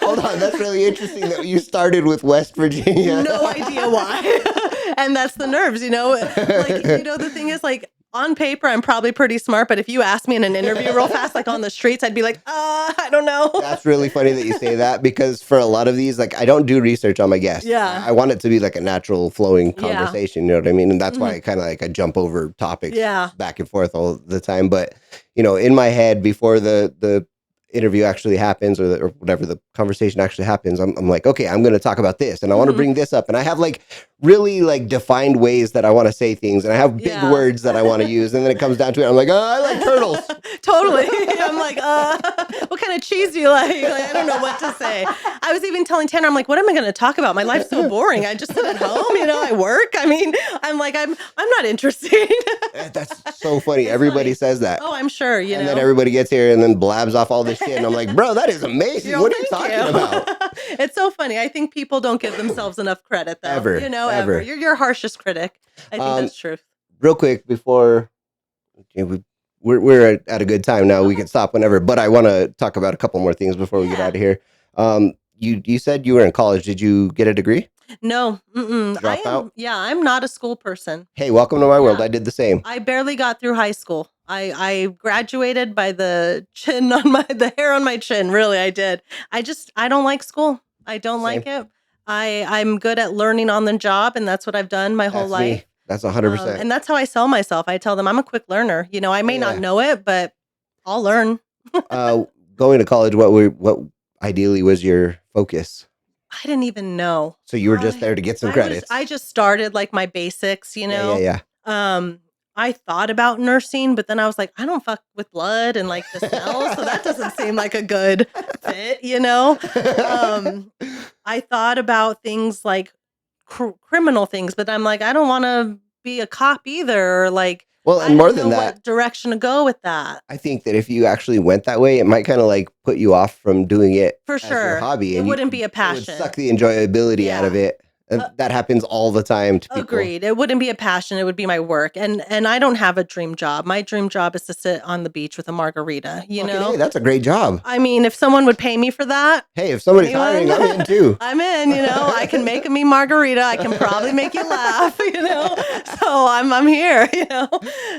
Hold on. That's really interesting that you started with West Virginia. No idea why. And that's the nerves, Like, the thing is, like, on paper, I'm probably pretty smart, but if you ask me in an interview real fast, like on the streets, I'd be like, I don't know. That's really funny that you say that, because for a lot of these, like, I don't do research on my guests. Yeah. I want it to be like a natural flowing conversation, you know what I mean? And that's why I kind of like I jump over topics back and forth all the time. But, in my head before the interview actually happens or whatever the conversation actually happens, I'm like, okay, I'm going to talk about this and I want to bring this up. And I have like really like defined ways that I want to say things, and I have big words that I want to use. And then it comes down to it. I'm like, I like turtles. Totally. I'm like, what kind of cheese do you like? I don't know what to say. I was even telling Tanner, I'm like, what am I going to talk about? My life's so boring. I just sit at home, I work. I mean, I'm like, I'm not interested. That's so funny. Everybody says that. Oh, I'm sure, And then everybody gets here and then blabs off all this shit. And I'm like, bro, that is amazing. What are you talking about? It's so funny. I think people don't give themselves enough credit, though. Ever. You're your harshest critic. I think that's true. Real quick, before we're at a good time now, we can stop whenever. But I want to talk about a couple more things before we get out of here. You said you were in college. Did you get a degree? No. Drop out? Yeah, I'm not a school person. Hey, welcome to my world. I did the same. I barely got through high school. I graduated by the chin on the hair on my chin. Really, I did. I don't like school. I don't like it. I'm good at learning on the job, and that's what I've done my whole life. Me. That's 100%. And that's how I sell myself. I tell them I'm a quick learner. I may not know it, but I'll learn. Going to college, what ideally was your focus? I didn't even know. So you were just there to get some credits. I just started like my basics, Yeah. I thought about nursing, but then I was like, I don't fuck with blood and like the smell, so that doesn't seem like a good fit, I thought about things like criminal things, but I'm like, I don't want to be a cop either. Or like, well, and more than that, what direction to go with that. I think that if you actually went that way, it might kind of like put you off from doing it for as sure. your hobby. It wouldn't be a passion. It would suck the enjoyability out of it. And that happens all the time to people. Agreed. It wouldn't be a passion. It would be my work. And I don't have a dream job. My dream job is to sit on the beach with a margarita, Hey, that's a great job. I mean, if someone would pay me for that. Hey, if somebody's hiring, I'm in too. I'm in, I can make me margarita. I can probably make you laugh, So I'm here,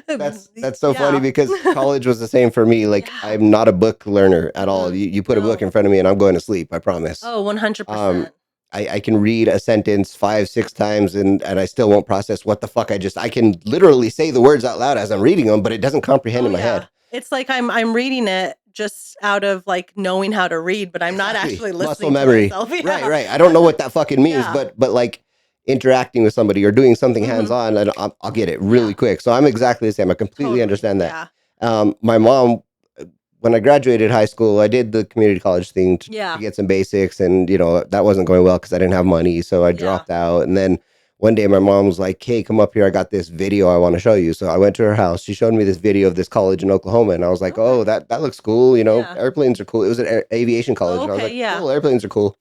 That's so funny, because college was the same for me. Like, I'm not a book learner at all. You put a book in front of me and I'm going to sleep, I promise. Oh, 100%. I can read a sentence 5-6 times and I still won't process what the fuck I can literally say the words out loud as I'm reading them, but it doesn't comprehend in my head. It's like I'm reading it just out of like knowing how to read, but I'm not Exactly. actually Muscle listening to memory. myself. Right, Yeah. right. I don't know what that fucking means, Yeah. but like interacting with somebody or doing something hands Mhm. on, and I'll get it really Yeah. quick. So I'm exactly the same. I completely Totally. understand that. Yeah. My mom, when I graduated high school, I did the community college thing to Yeah. get some basics, and that wasn't going well because I didn't have money, so I Yeah. dropped out. And then one day, my mom was like, "Hey, come up here. I got this video I want to show you." So I went to her house. She showed me this video of this college in Oklahoma, and I was like, "Oh, Okay. that looks cool. Yeah. Airplanes are cool." It was an aviation college, Oh, and I was okay. like, Yeah. "Cool, airplanes are cool."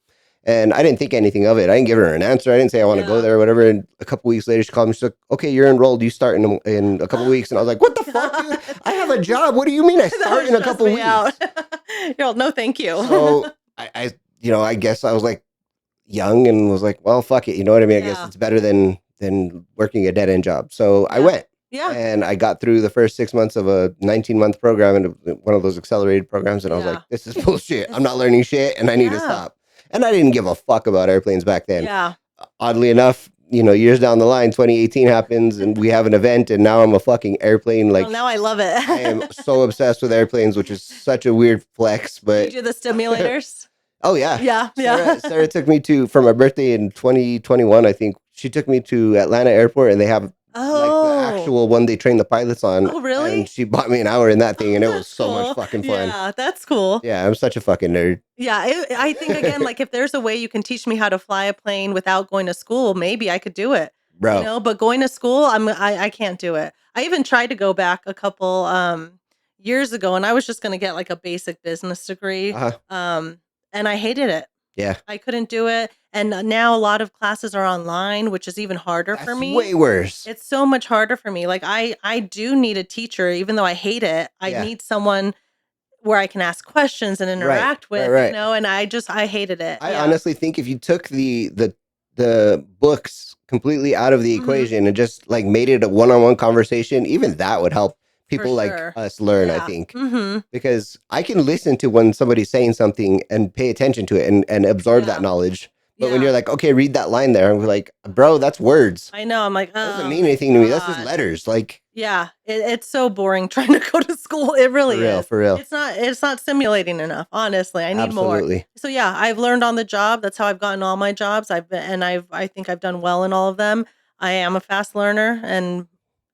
And I didn't think anything of it. I didn't give her an answer. I didn't say I want to go Yeah. there or whatever. And a couple weeks later, she called me. She's like, "Okay, you're enrolled. You start in a couple weeks." And I was like, "What the fuck, dude? I have a job. What do you mean I That start would in a stress couple me out. weeks?" You're all, no, thank you. So I guess I was like young and was like, well, fuck it. You know what I mean? I guess Yeah. it's better than working a dead end job. So I Yeah. went Yeah. and I got through the first 6 months of a 19-month program and one of those accelerated programs. And I was like, Yeah. this is bullshit. I'm It's not learning shit and I need to yeah. stop. And I didn't give a fuck about airplanes back then. Yeah. Oddly enough, years down the line, 2018 happens and we have an event and now I'm a fucking airplane. Oh, Like now I love I am it. so obsessed with airplanes, which is such a weird flex, Do you but do the stimulators? oh yeah. Yeah. Sarah Yeah. Sarah took me to for my birthday in 2021, I think. She took me to Atlanta Airport and they have like the Oh. actual one they train the pilots on Oh, and really? she bought me an hour in that thing Oh, and it was that's so much cool. fucking fun. Yeah, that's cool. Yeah, I'm such a fucking nerd. Yeah, I think again, like if there's a way you can teach me how to fly a plane without going to school, maybe I could do it. Bro. But going to school, I can't do it. I even tried to go back a couple years ago and I was just going to get like a basic business degree. Uh-huh. And I hated it. Yeah. I couldn't do it. And now a lot of classes are online, which is even harder for That's me. way worse. It's so much harder for me. Like I do need a teacher, even though I hate it. I Yeah. need someone where I can ask questions and Right. interact Right, with, right. and I hated it. I Yeah. honestly think if you took the books completely out of the Mhm. equation and just like made it a one-on-one conversation, even that would help For people like sure. us learn, I Yeah. think. Mhm. Because I can listen to when somebody's saying something and pay attention to it and absorb that Yeah. knowledge. But when Yeah. you're like, okay, read that line there, and we're like, bro, that's words. I know. I'm like, That doesn't "Oh mean my anything to me. That's just god." letters. Like Yeah. It's so boring trying to go to school. It for really real, is. for real. It's not stimulating enough, honestly. I need more. Absolutely. So yeah, I've learned on the job. That's how I've gotten all my jobs. I think I've done well in all of them. I am a fast learner and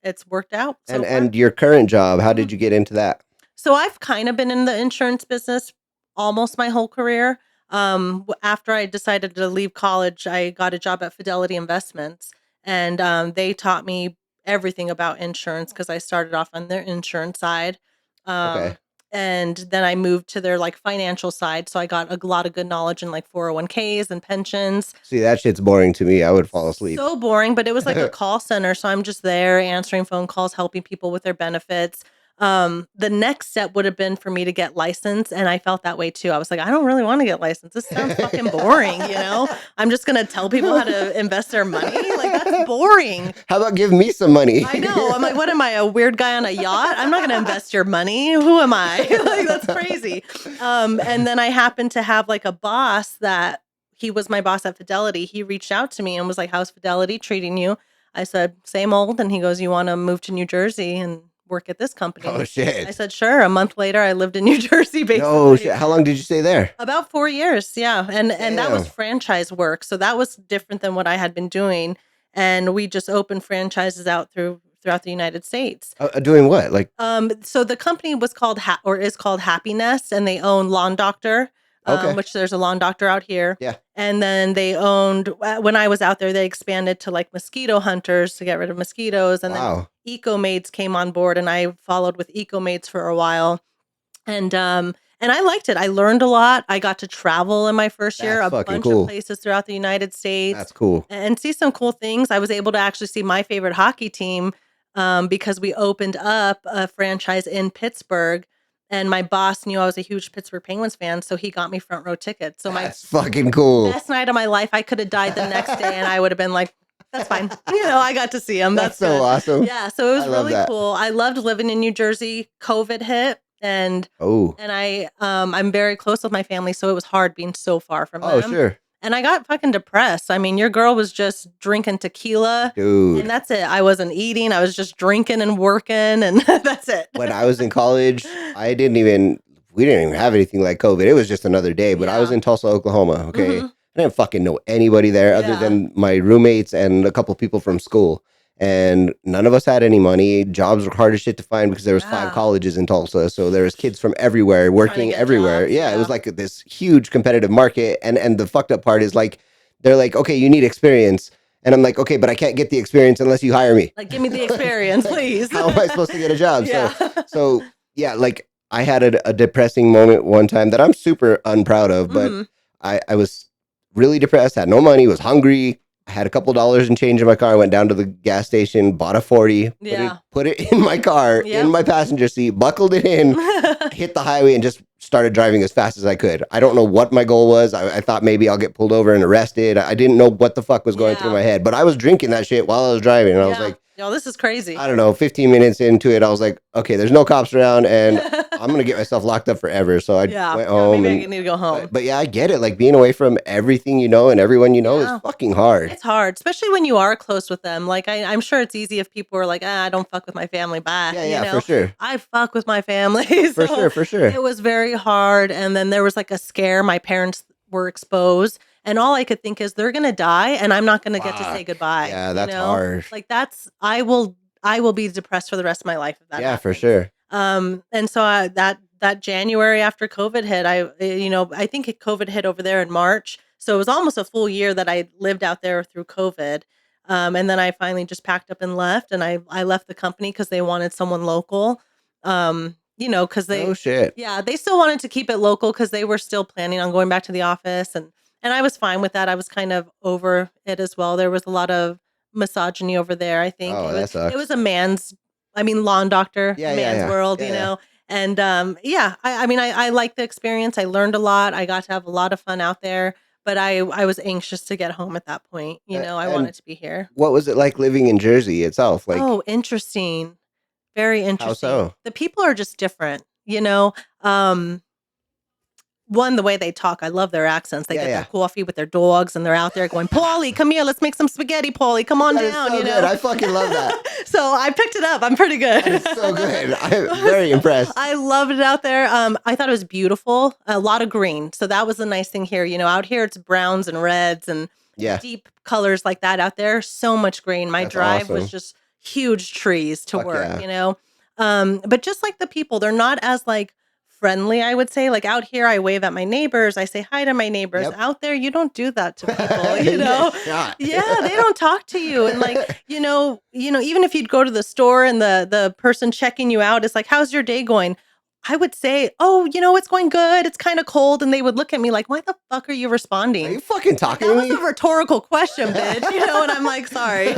it's worked out so far. And your current job, how Mhm. did you get into that? So I've kind of been in the insurance business almost my whole career. After I decided to leave college, I got a job at Fidelity Investments, and they taught me everything about insurance because I started off on their insurance side. Okay. And then I moved to their like financial side, so I got a lot of good knowledge in like 401ks and pensions. See, that shit's boring to me. I would fall asleep. So boring, but it was like a call center. So I'm just there answering phone calls, helping people with their benefits. The next step would have been for me to get licensed. And I felt that way too. I was like, I don't really want to get licensed. This sounds fucking boring. I'm just going to tell people how to invest their money. Like, that's boring. How about give me some money? I know. I'm like, what am I, a weird guy on a yacht? I'm not going to invest your money. Who am I? Like, that's crazy. And then I happened to have like a boss that he was my boss at Fidelity. He reached out to me and was like, how's Fidelity treating you? I said, same old. And he goes, you want to move to New Jersey and work at this company? Oh I shit. said, sure. A month later, I lived in New Jersey, basically. No shit. How long did you stay there? About 4 years, yeah. And that was Damn. franchise work. So that was different than what I had been doing. And we just opened franchises out throughout the United States. Doing what? Like So the company was called is called Happiness, and they own Lawn Doctor, okay. which there's a Lawn Doctor out here. Yeah. And then they owned when I was out there, they expanded to like mosquito hunters to get rid of mosquitoes, and then Wow. Eco Maids came on board, and I followed with Eco Maids for a while, and I liked it. I learned a lot. I got to travel in my first year, That's a fucking bunch of cool. places throughout the United States, That's cool. and see some cool things. I was able to actually see my favorite hockey team because we opened up a franchise in Pittsburgh, and my boss knew I was a huge Pittsburgh Penguins fan, so he got me front row tickets. So my That's fucking cool. best night of my life, I could have died the next day, and I would have been like, that's fine. I got to see him. That's That's so good. awesome. Yeah, so it was I love really that. cool. I loved living in New Jersey. COVID hit, and Oh. I'm very close with my family, so it was hard being so far from Oh, them. sure. And I got fucking depressed. I mean, your girl was just drinking tequila, Dude. and that's it. I wasn't eating. I was just drinking and working, and that's it. When I was in college, I didn't even we didn't even have anything like COVID. It was just another day. But I was Yeah. in Tulsa, Oklahoma. Okay, Hmm. I didn't fucking know anybody there other Yeah. than my roommates and a couple people from school. And none of us had any money. Jobs were hard as shit to find because there was 5 Yeah. colleges in Tulsa, so there was kids from everywhere Trying to working get everywhere. jobs. Yeah, it was Yeah. like this huge competitive market. And the fucked up part is like they're like, okay, you need experience, and I'm like, okay, but I can't get the experience unless you hire me. Like, give me the experience, Like, please. how am I supposed to get a job? Yeah. So yeah, like I had a depressing moment one time that I'm super unproud of, but Hmm. I was really depressed, had no money, was hungry. I had a couple dollars in change in my car. I went down to the gas station, bought a 40, Yeah. put it in my car, in Yep. my passenger seat, buckled it in, hit the highway, and just started driving as fast as I could. I don't know what my goal was. I thought maybe I'll get pulled over and arrested. I didn't know what the fuck was going through Yeah. my head, but I was drinking that shit while I was driving, and I was Yeah. like, No, this is crazy. I don't know, 15 minutes into it, I was like, okay, there's no cops around, and I'm gonna get myself locked up forever. So I Yeah. went Yeah. home, Maybe I and need to go home. but yeah, I get it. Like being away from everything you know and everyone you know is Yeah. fucking hard. It's hard, especially when you are close with them. Like I'm sure it's easy if people are like, I don't fuck with my family. Bye. Yeah, yeah, for sure, I fuck with my family. for So sure, for sure. it was very hard. And then there was like a scare. My parents were exposed. And all I could think is they're gonna die and I'm not gonna get to say Fuck. goodbye. Yeah, that's hard. Like I will be depressed for the rest of my life if that Yeah, for happens. sure. And so that January after COVID hit, I think COVID hit over there in March. So it was almost a full year that I lived out there through COVID. And then I finally just packed up and left, and I left the company because they wanted someone local. Because No shit. yeah, they still wanted to keep it local because they were still planning on going back to the office, and I was fine with that. I was kind of over it as well. There was a lot of misogyny over there. I think Oh, it was that it was sucks. a man's, I mean, lawn doctor, Yeah, yeah, man's yeah, world, yeah, yeah. and yeah, I mean, I liked the experience. I learned a lot. I got to have a lot of fun out there, but I was anxious to get home at that point. I And wanted to be here. what was it like living in Jersey itself? Like, Oh, interesting. Very how interesting. so? The people are just different. Um, One, the way they talk, I love their accents. They Yeah, get their yeah. coffee with their dogs and they're out there going, Paulie, come here, let's make some spaghetti, Paulie, come on That is down, so good. I fucking love that. So I picked it up. I'm pretty good. That is so good. I'm very impressed. I loved it out there. I thought it was beautiful. A lot of green. So that was the nice thing here. Out here it's browns and reds and Yeah, deep colors like that. Out there, so much green. My that's drive was awesome. just huge trees to Fuck work, yeah. But just like the people, they're not as like friendly, I would say. Like out here, I wave at my neighbors, I say hi to my neighbors. Yep. Out there, you don't do that to people, You get shot. Yeah, they don't talk to you. And like, even if you'd go to the store and the person checking you out is like, how's your day going? I would say, oh, it's going good. It's kind of cold. And they would look at me like, why the fuck are you Are responding? you fucking Like, talking that to was me? a rhetorical question, bitch. And I'm like, sorry.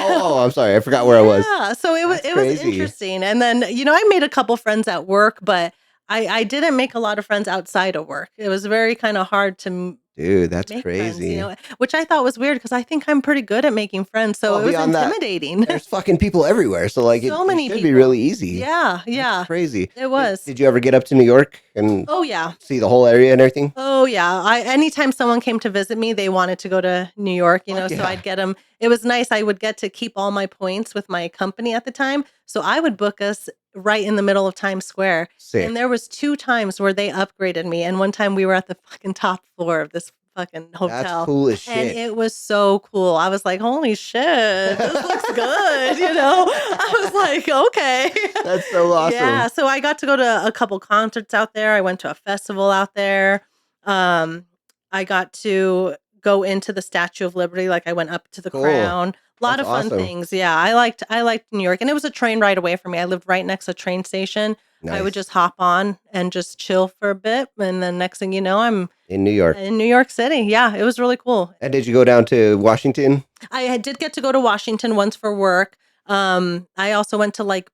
Oh, I'm sorry. I forgot where I was. Yeah. So it was That's it was crazy. interesting. And then, I made a couple friends at work, but I didn't make a lot of friends outside of work. It was very kind of hard to Dude, that's make friends, crazy. which I thought was weird because I think I'm pretty good at making friends. So Well, it was beyond that, intimidating. there's fucking people everywhere. So like So it many should be people. really easy. Yeah, That's yeah, crazy. it was. Did you ever get up to New York and Oh yeah. see the whole area and everything? Oh yeah. Anytime someone came to visit me, they wanted to go to New York, Fuck so yeah. I'd get them. It was nice. I would get to keep all my points with my company at the time. So I would book us right in the middle of Times Square. And Sick. there was 2 times where they upgraded me. And one time we were at the fucking top floor of this fucking That's hotel. cool as And shit. it was so cool. I was like, holy shit, this looks good. I was like, okay. That's so awesome. Yeah. So I got to go to a couple concerts out there. I went to a festival out there. Um, I got to go into the Statue of Liberty. Like I went up to the Cool. crown. A lot That's of fun awesome. things. Yeah. I liked New York. And it was a train ride away from me. I lived right next to a train station. I would Nice. just hop on and just chill for a bit. And then next thing you know, I'm In New York. in New York City. Yeah. It was really cool. And did you go down to Washington? Did get to go to Washington once for work. I also went to like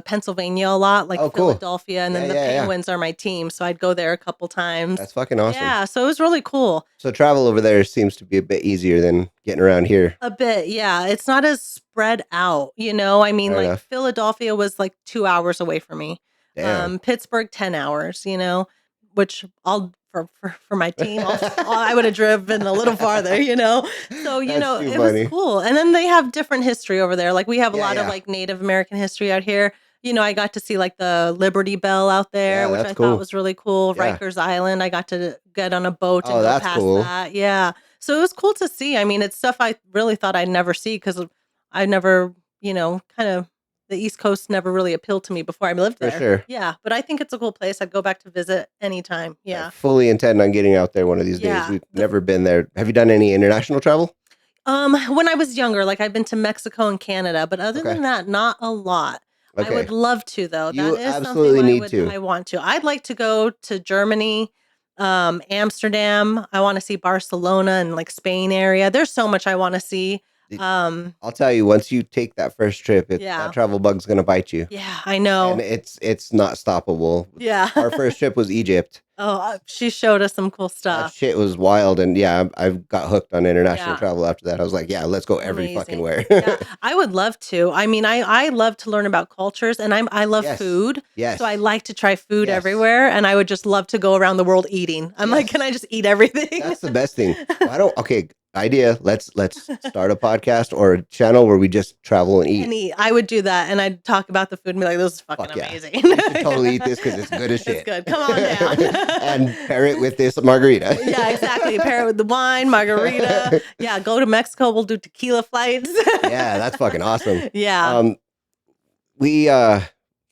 Pennsylvania a lot, like Oh, cool. Philadelphia, and then Yeah, the yeah, yeah. Penguins are my team, so I'd go there a couple times. That's fucking awesome. Yeah, so it was really cool. So travel over there seems to be a bit easier than getting around here. A bit, yeah. It's not as spread out, I mean, Fair like enough. Philadelphia was like 2 hours away from me. Damn. Pittsburgh 10 hours, which I'll for my team, I would have driven a little farther. So That's too it funny. was cool. And then they have different history over there. Like we have a Yeah, lot of yeah. like Native American history out here. I got to see like the Liberty Bell out there, Yeah, which that's I thought cool. was really cool. Yeah. Rikers Island, I got to get on a boat and Oh, go that's past cool. that. Yeah. So it was cool to see. I mean, it's stuff I really thought I'd never see because I never, kind of the East Coast never really appealed to me before I lived For there. sure. Yeah. But I think it's a cool place. I'd go back to visit anytime. I Yeah. fully intend on getting out there one of these days. Yeah. We've never been there. Have you done any international travel? When I was younger, like I've been to Mexico and Canada, but other Okay. than that, not a lot. I Okay. would love to though. That You is something absolutely need to. I want to. I'd like to go to Germany, Amsterdam. I want to see Barcelona and like Spain area. There's so much I want to see. It- Um, I'll tell you, once you take that first trip, that yeah. travel bug's gonna bite you, Yeah, I and know. it's not stoppable. Yeah. Our first trip was Egypt. Oh, she showed us some cool That stuff. shit was wild, and yeah, I've got hooked on international Yeah. travel after that. I was like, yeah, let's go every fucking Amazing. where. Yeah, I would love to. I mean, I love to learn about cultures and I love Yes, food. So I yes, like to try food yes, everywhere and I would just love to go around the world eating. I'm like, can yes. I just eat everything? That's the best thing. Why don't okay, idea. Let's start a podcast or a channel where we just travel and eat. And eat. I would do that and I'd talk about the food and be like, this is fucking Fuck yeah. amazing. You should totally eat this because it's good as It's shit. good. Come on down. And pair it with this margarita. Yeah, exactly. Pair it with the wine, margarita. Yeah, go to Mexico. We'll do tequila flights. Yeah, that's fucking awesome. Yeah. We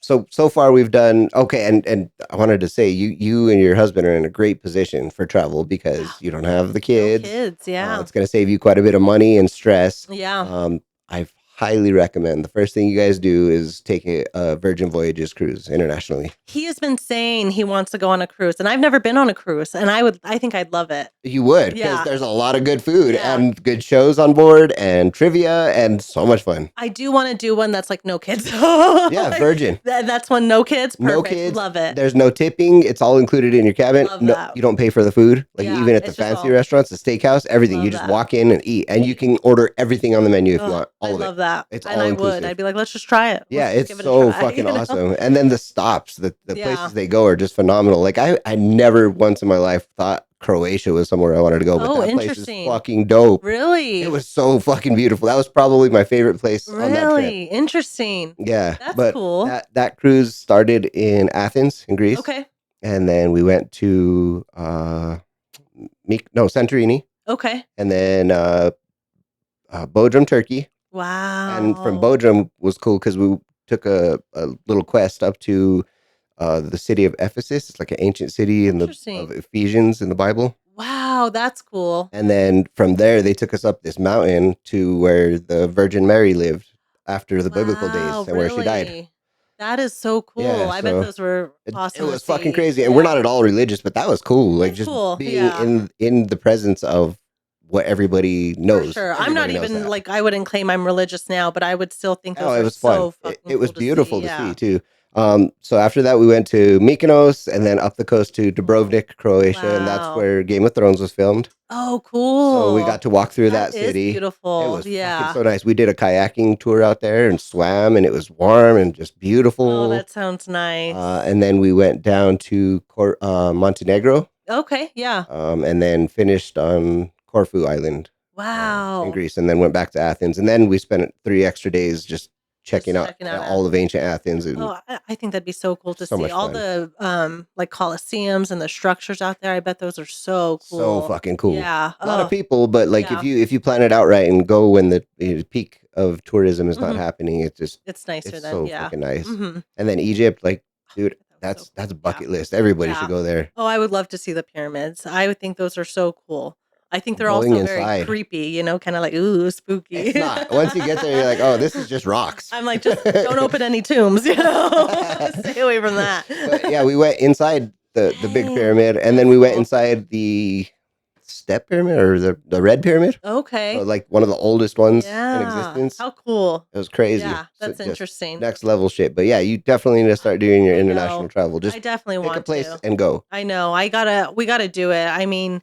so far we've done okay, and I wanted to say you and your husband are in a great position for travel because you don't have the No kids. kids. Yeah. It's going to save you quite a bit of money and stress. Yeah. I highly recommend the first thing you guys do is take a Virgin Voyages cruise internationally. He has been saying he wants to go on a cruise, and I've never been on a cruise, and I think I'd love it. You would, because Yeah. there's a lot of good food Yeah. and good shows on board and trivia and so much fun. I do want to do one that's like no kids. Yeah, Virgin. That's one no kids. Perfect. No kids. Love it. There's no tipping. It's all included in your cabin. Love No, that. you don't pay for the food. Like Yeah, even at the it's just fancy all- restaurants, the steakhouse, everything. Love You just that. walk in and eat, and you can order everything on the menu if you Ugh, want. I All of love it. that. It's And all I inclusive. would. I'd be like, let's just try it. Yeah, Let's just it's give it a so try, fucking you know? awesome. And then the stops, the Yeah. places they go are just phenomenal. Like I never once in my life thought Croatia was somewhere I wanted to go, but Oh, that place is interesting. fucking dope. Really? It was so fucking beautiful. That was probably my favorite place on that trip. Really interesting. Yeah, That's but cool. that cruise started in Athens in Greece, Okay. and then we went to Santorini, Okay. and then Bodrum, Turkey. Wow. And from Bodrum was cool because we took a little quest up to the city of Ephesus. It's like an ancient city of Interesting. Ephesians in the Bible. Wow, that's cool. And then from there, they took us up this mountain to where the Virgin Mary lived after the biblical Wow, days and where she died. really? That is so cool. Yeah, I bet so those were It awesome. was to fucking see. crazy, and we're Yeah. not at all religious, but that was cool. Like It's just cool, being yeah. in the presence of what everybody For knows. sure. I'm not Everybody knows even that. like I wouldn't claim I'm religious now, but I would still think those Oh, it are was so fun. fucking It was cool beautiful to to see. see too. So after that, we went to Mykonos and then up the coast to Dubrovnik, Croatia, and that's Wow. where Game of Thrones was filmed. Oh, cool. So we got to walk through that is city. It beautiful. was Yeah. fucking so nice. We did a kayaking tour out there and swam, and it was warm and just beautiful. Oh, that sounds nice. And then we went down to Montenegro, Okay, yeah. and then finished on Corfu Island Wow. in Greece, and then went back to Athens. And then we spent 3 extra days just checking out checking out all of ancient Athens. And Oh, I think that'd be so cool to So see much all fun. the like coliseums and the structures out there. I bet those are so cool. so fucking cool. Yeah. A lot Oh, of people, but like Yeah. if you plan it out right and go when the peak of tourism is not Mhm. happening, it's nicer it's than so yeah. fucking nice. Mhm. And then Egypt, like, dude, That was so that's cool. bucket list. Everybody Yeah. should go there. Oh, I would love to see the pyramids. I would think those are so cool. I think they're Going also very inside. creepy, kind of like, ooh, spooky. It's not. Once you get there, you're like, oh, this is just rocks. I'm like, just don't open any tombs, Stay away from that. But yeah, we went inside the big Dang, pyramid, and then we went cool. inside the step pyramid or the red pyramid. Okay. So like one of the oldest ones in Yeah. existence. How cool. It was crazy. Yeah, So that's just interesting. Next level shit. But yeah, you definitely need to start doing your I international know. travel. Just I definitely pick want a place to. and go. I know. We gotta do it. I mean,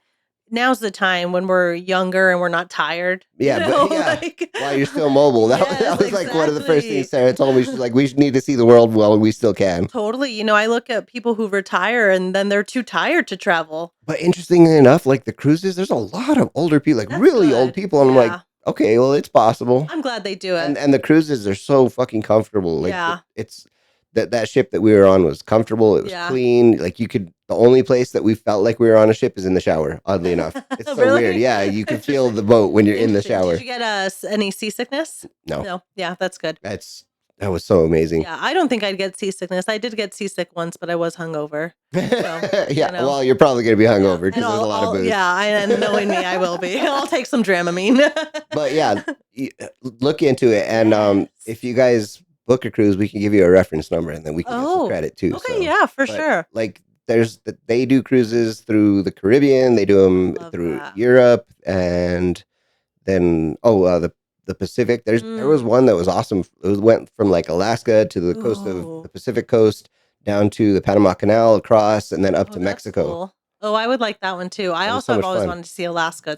now's the time when we're younger and we're not tired. Yeah, but yeah. While you're still mobile. That Yes, was like one of the first exactly. things Sarah told me. She's like, we need to see the world while we still can. Totally. I look at people who retire and then they're too tired to travel. But interestingly enough, like the cruises, there's a lot of older people, like That's really old good. people. And I'm like, Yeah. okay, well, it's possible. I'm glad they do it. And the cruises are so fucking comfortable. Like Yeah. it's that ship that we were on was comfortable. It was clean. Like the only place that we felt like we were on a ship is in the shower. Oddly enough, it's so weird. Yeah, you can feel the boat when you're in the shower. Did you get any seasickness? No. No. Yeah, that's good. That was so amazing. Yeah, I don't think I'd get seasickness. I did get seasick once, but I was hungover. So, yeah, well, you're probably going to be hungover because there's a lot of booze. Yeah, and knowing me, I will be. I'll take some Dramamine. But yeah, look into it. And if you guys book a cruise, we can give you a reference number and then we can get some credit too. Okay, yeah, for sure. Like they do cruises through the Caribbean. They do them through Europe and then, the Pacific. There was one that was awesome. It went from like Alaska to the coast of the Pacific coast down to the Panama Canal across and then up to Mexico. Cool. Oh, I would like that one too. I also have always wanted to see Alaska.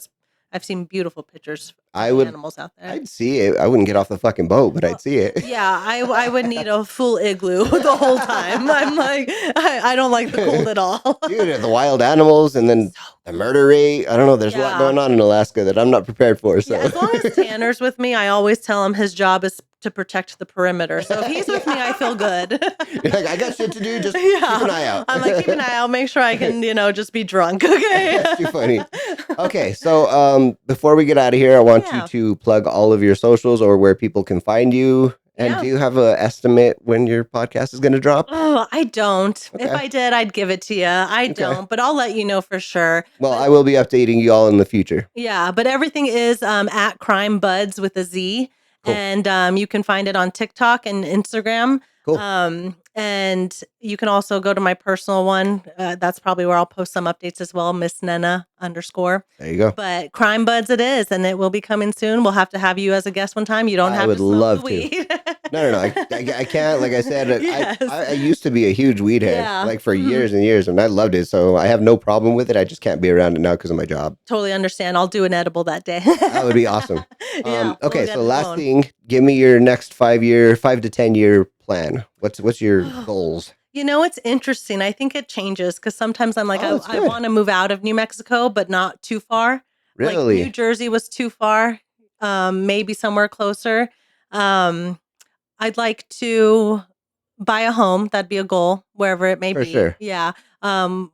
I've seen beautiful pictures of animals out there. I'd see it. I wouldn't get off the fucking boat, but I'd see it. Yeah, I would need a full igloo the whole time. I'm like, I don't like the cold at all. Dude, the wild animals and then the murder rate. I don't know. There's a lot going on in Alaska that I'm not prepared for. So as long as Tanner's with me, I always tell him his job is to protect the perimeter. So if he's with me, I feel good. You're like, I got shit to do. Just keep an eye out. I'm like, keep an eye out. Make sure I can, just be drunk. Okay. That's too funny. Okay. So before we get out of here, I want you to plug all of your socials or where people can find you. And do you have an estimate when your podcast is going to drop? Oh, I don't. Okay. If I did, I'd give it to you. I don't, but I'll let you know for sure. Well, I will be updating you all in the future. Yeah, but everything is at Crime Buds with a Z. Cool. And you can find it on TikTok and Instagram. Cool. And you can also go to my personal one. That's probably where I'll post some updates as well. Miss Nena _. There you go. But Crime Buds it is, and it will be coming soon. We'll have to have you as a guest one time. You don't have to smoke the weed. No. I can't. Like I said, yes. I used to be a huge weed head, like for years and years, and I loved it. So I have no problem with it. I just can't be around it now because of my job. Totally understand. I'll do an edible that day. That would be awesome. Okay, so last thing, give me your next 5 to 10 year plan. What's your goals? It's interesting. I think it changes because sometimes I'm like, I want to move out of New Mexico, but not too far. Really? Like New Jersey was too far. Maybe somewhere closer. I'd like to buy a home. That'd be a goal, wherever it may be. For sure. Yeah.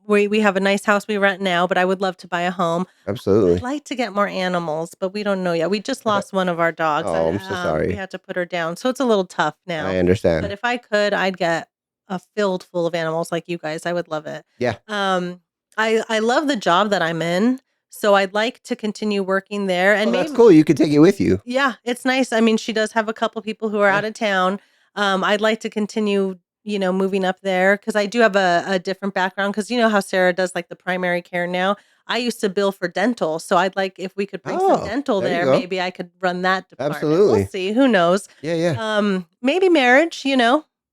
We have a nice house we rent now, but I would love to buy a home. Absolutely. I'd like to get more animals, but we don't know yet. We just lost one of our dogs. Oh, I'm so sorry. We had to put her down. So it's a little tough now. I understand. But if I could, I'd get a field full of animals like you guys. I would love it. Yeah. I love the job that I'm in. So I'd like to continue working there. And that's cool. You could take it with you. Yeah, it's nice. I mean, she does have a couple people who are out of town. I'd like to continue, moving up there because I do have a different background because you know how Sarah does like the primary care now. I used to bill for dental. So I'd like if we could bring some dental there, maybe I could run that department. Absolutely. We'll see. Who knows? Yeah. Maybe marriage,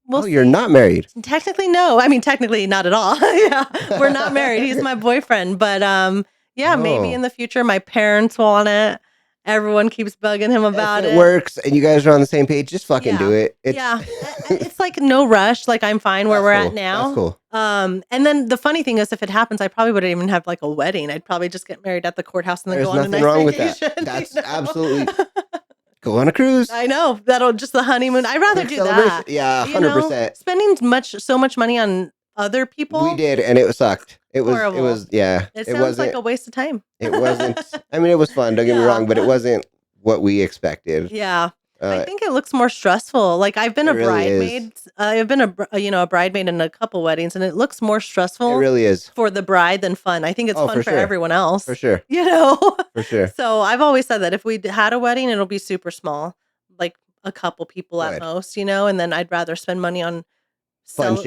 We'll you're not married. Technically, no. I mean, technically not at all. Yeah, we're not married. He's my boyfriend. But maybe in the future, my parents want it. Everyone keeps bugging him about it. If it works and you guys are on the same page, just fucking do it. It's like no rush. Like I'm fine where we're at now. That's cool. And then the funny thing is, if it happens, I probably wouldn't even have like a wedding. I'd probably just get married at the courthouse and then go on a nice vacation. There's nothing wrong with that. That's absolutely. Go on a cruise. I know. That'll just the honeymoon. I'd rather do that. Yeah, 100%. Spending so much money on other people. We did, and it sucked. It was horrible. It was yeah. It sounds like a waste of time. It wasn't. I mean, it was fun. Don't get me wrong, but it wasn't what we expected. Yeah. I think it looks more stressful. Like I've been a bridesmaid. I've been a bridesmaid in a couple weddings, and it looks more stressful. It really is for the bride than fun. I think it's fun for everyone else. For sure. For sure. So I've always said that if we had a wedding, it'll be super small, like a couple people at most, and then I'd rather spend money on fun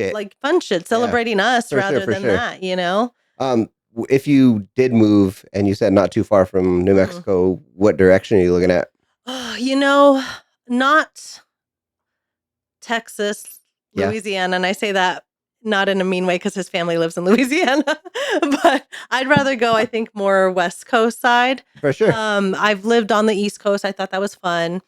shit, celebrating us rather than that. If you did move and you said not too far from New Mexico, what direction are you looking at? Not Texas, Louisiana. And I say that not in a mean way because his family lives in Louisiana, but I'd rather go, I think, more West Coast side. For sure. I've lived on the East Coast. I thought that was fun.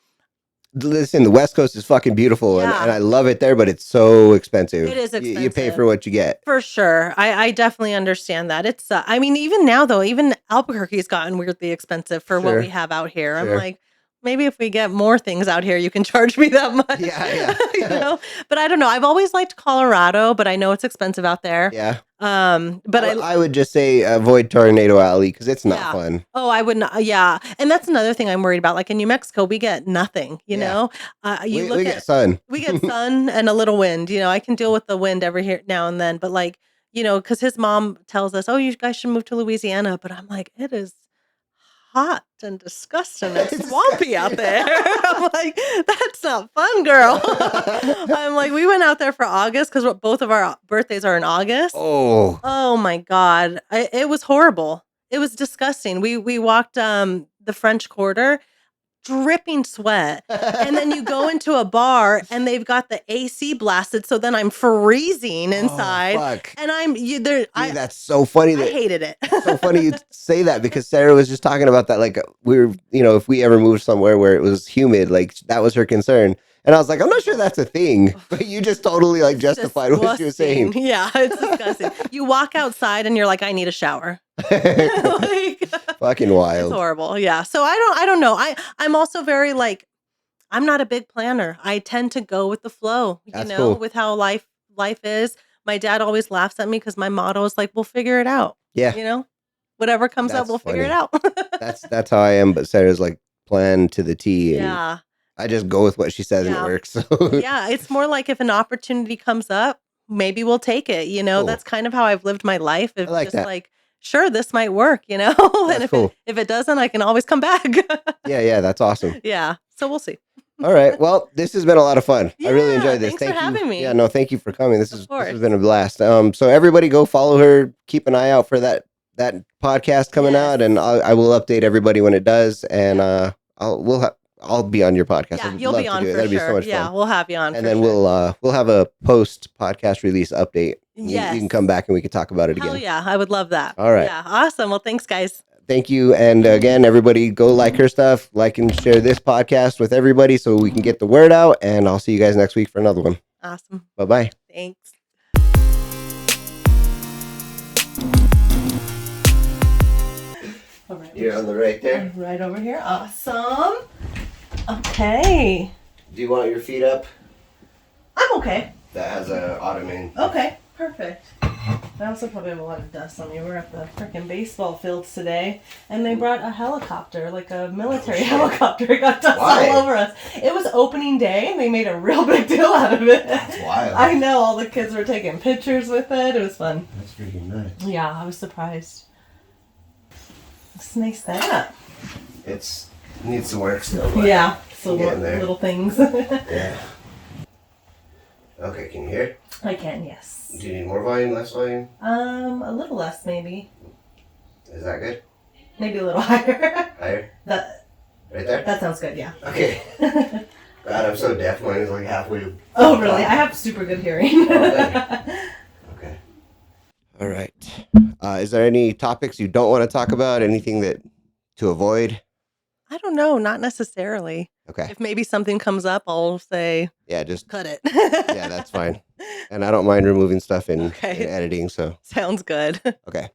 Listen, the West Coast is fucking beautiful and I love it there, but it's so expensive. It is expensive. You pay for what you get. For sure. I definitely understand that. It's, I mean, even now though, even Albuquerque's gotten weirdly expensive for what we have out here. I'm like, maybe if we get more things out here, you can charge me that much. Yeah. But I don't know. I've always liked Colorado, but I know it's expensive out there. Yeah. But I would just say avoid Tornado Alley because it's not fun. Oh, I would not. Yeah. And that's another thing I'm worried about. Like in New Mexico, we get nothing, you know? We get sun. We get sun and a little wind. I can deal with the wind every here now and then. But like, because his mom tells us, oh, you guys should move to Louisiana. But I'm like, it is hot and disgusting and swampy out there. I'm like, that's not fun, girl. I'm like, we went out there for August because both of our birthdays are in August. Oh my God. It was horrible. It was disgusting. We walked the French Quarter, dripping sweat. And then you go into a bar and they've got the AC blasted. So then I'm freezing inside. Fuck. And Dude, that's so funny. I hated it. So funny you say that because Sarah was just talking about that. Like if we ever moved somewhere where it was humid, like that was her concern. And I was like, I'm not sure that's a thing, but you just totally like justified what she was saying. Yeah, it's disgusting. You walk outside and you're like, I need a shower. Fucking wild. It's horrible. Yeah. So I don't know. I'm also very like, I'm not a big planner. I tend to go with the flow, cool. with how life is. My dad always laughs at me because my motto is like, we'll figure it out. Yeah. Whatever comes up, we'll figure it out. That's how I am. But Sarah's like plan to the T. And yeah. I just go with what she says and it works. So. Yeah. It's more like if an opportunity comes up, maybe we'll take it. Cool. That's kind of how I've lived my life. It's like just that. like, sure, this might work, and if it doesn't, I can always come back. Yeah, that's awesome. Yeah, so we'll see. All right, well, this has been a lot of fun. Yeah, I really enjoyed this. Thanks for having me. Yeah, no, thank you for coming. This has been a blast. So everybody go follow her. Keep an eye out for that podcast coming out, and I will update everybody when it does, and I'll be on your podcast. Yeah, you'll be on for That'd sure. be so much fun. We'll have you on. And then we'll have a post podcast release update. Yes. You can come back and we can talk about it again. Oh yeah, I would love that. All right. Yeah, awesome. Well, thanks, guys. Thank you. And again, everybody go like her stuff, like and share this podcast with everybody so we can get the word out. And I'll see you guys next week for another one. Awesome. Bye-bye. Thanks. You're on the right there. I'm right over here. Awesome. Okay. Do you want your feet up? I'm okay. That has a ottoman. Okay, perfect. I also probably have a lot of dust on me. We're at the freaking baseball fields today, and they brought a helicopter, like a military helicopter. It got dust all over us. It was opening day, and they made a real big deal out of it. That's wild. I know. All the kids were taking pictures with it. It was fun. That's freaking nice. Yeah, I was surprised. It's a nice setup. It needs some work still. Yeah, so little things. Yeah. Okay, can you hear? I can, yes. Do you need more volume, less volume? A little less, maybe. Is that good? Maybe a little higher. Higher? Right there? That sounds good, yeah. Okay. God, I'm so deaf. Mine is like halfway. Oh, really? I have super good hearing. Okay. All right. Is there any topics you don't want to talk about? Anything to avoid? I don't know. Not necessarily. Okay. If maybe something comes up, I'll say, yeah, just cut it. Yeah, that's fine. And I don't mind removing stuff in editing. So sounds good. Okay.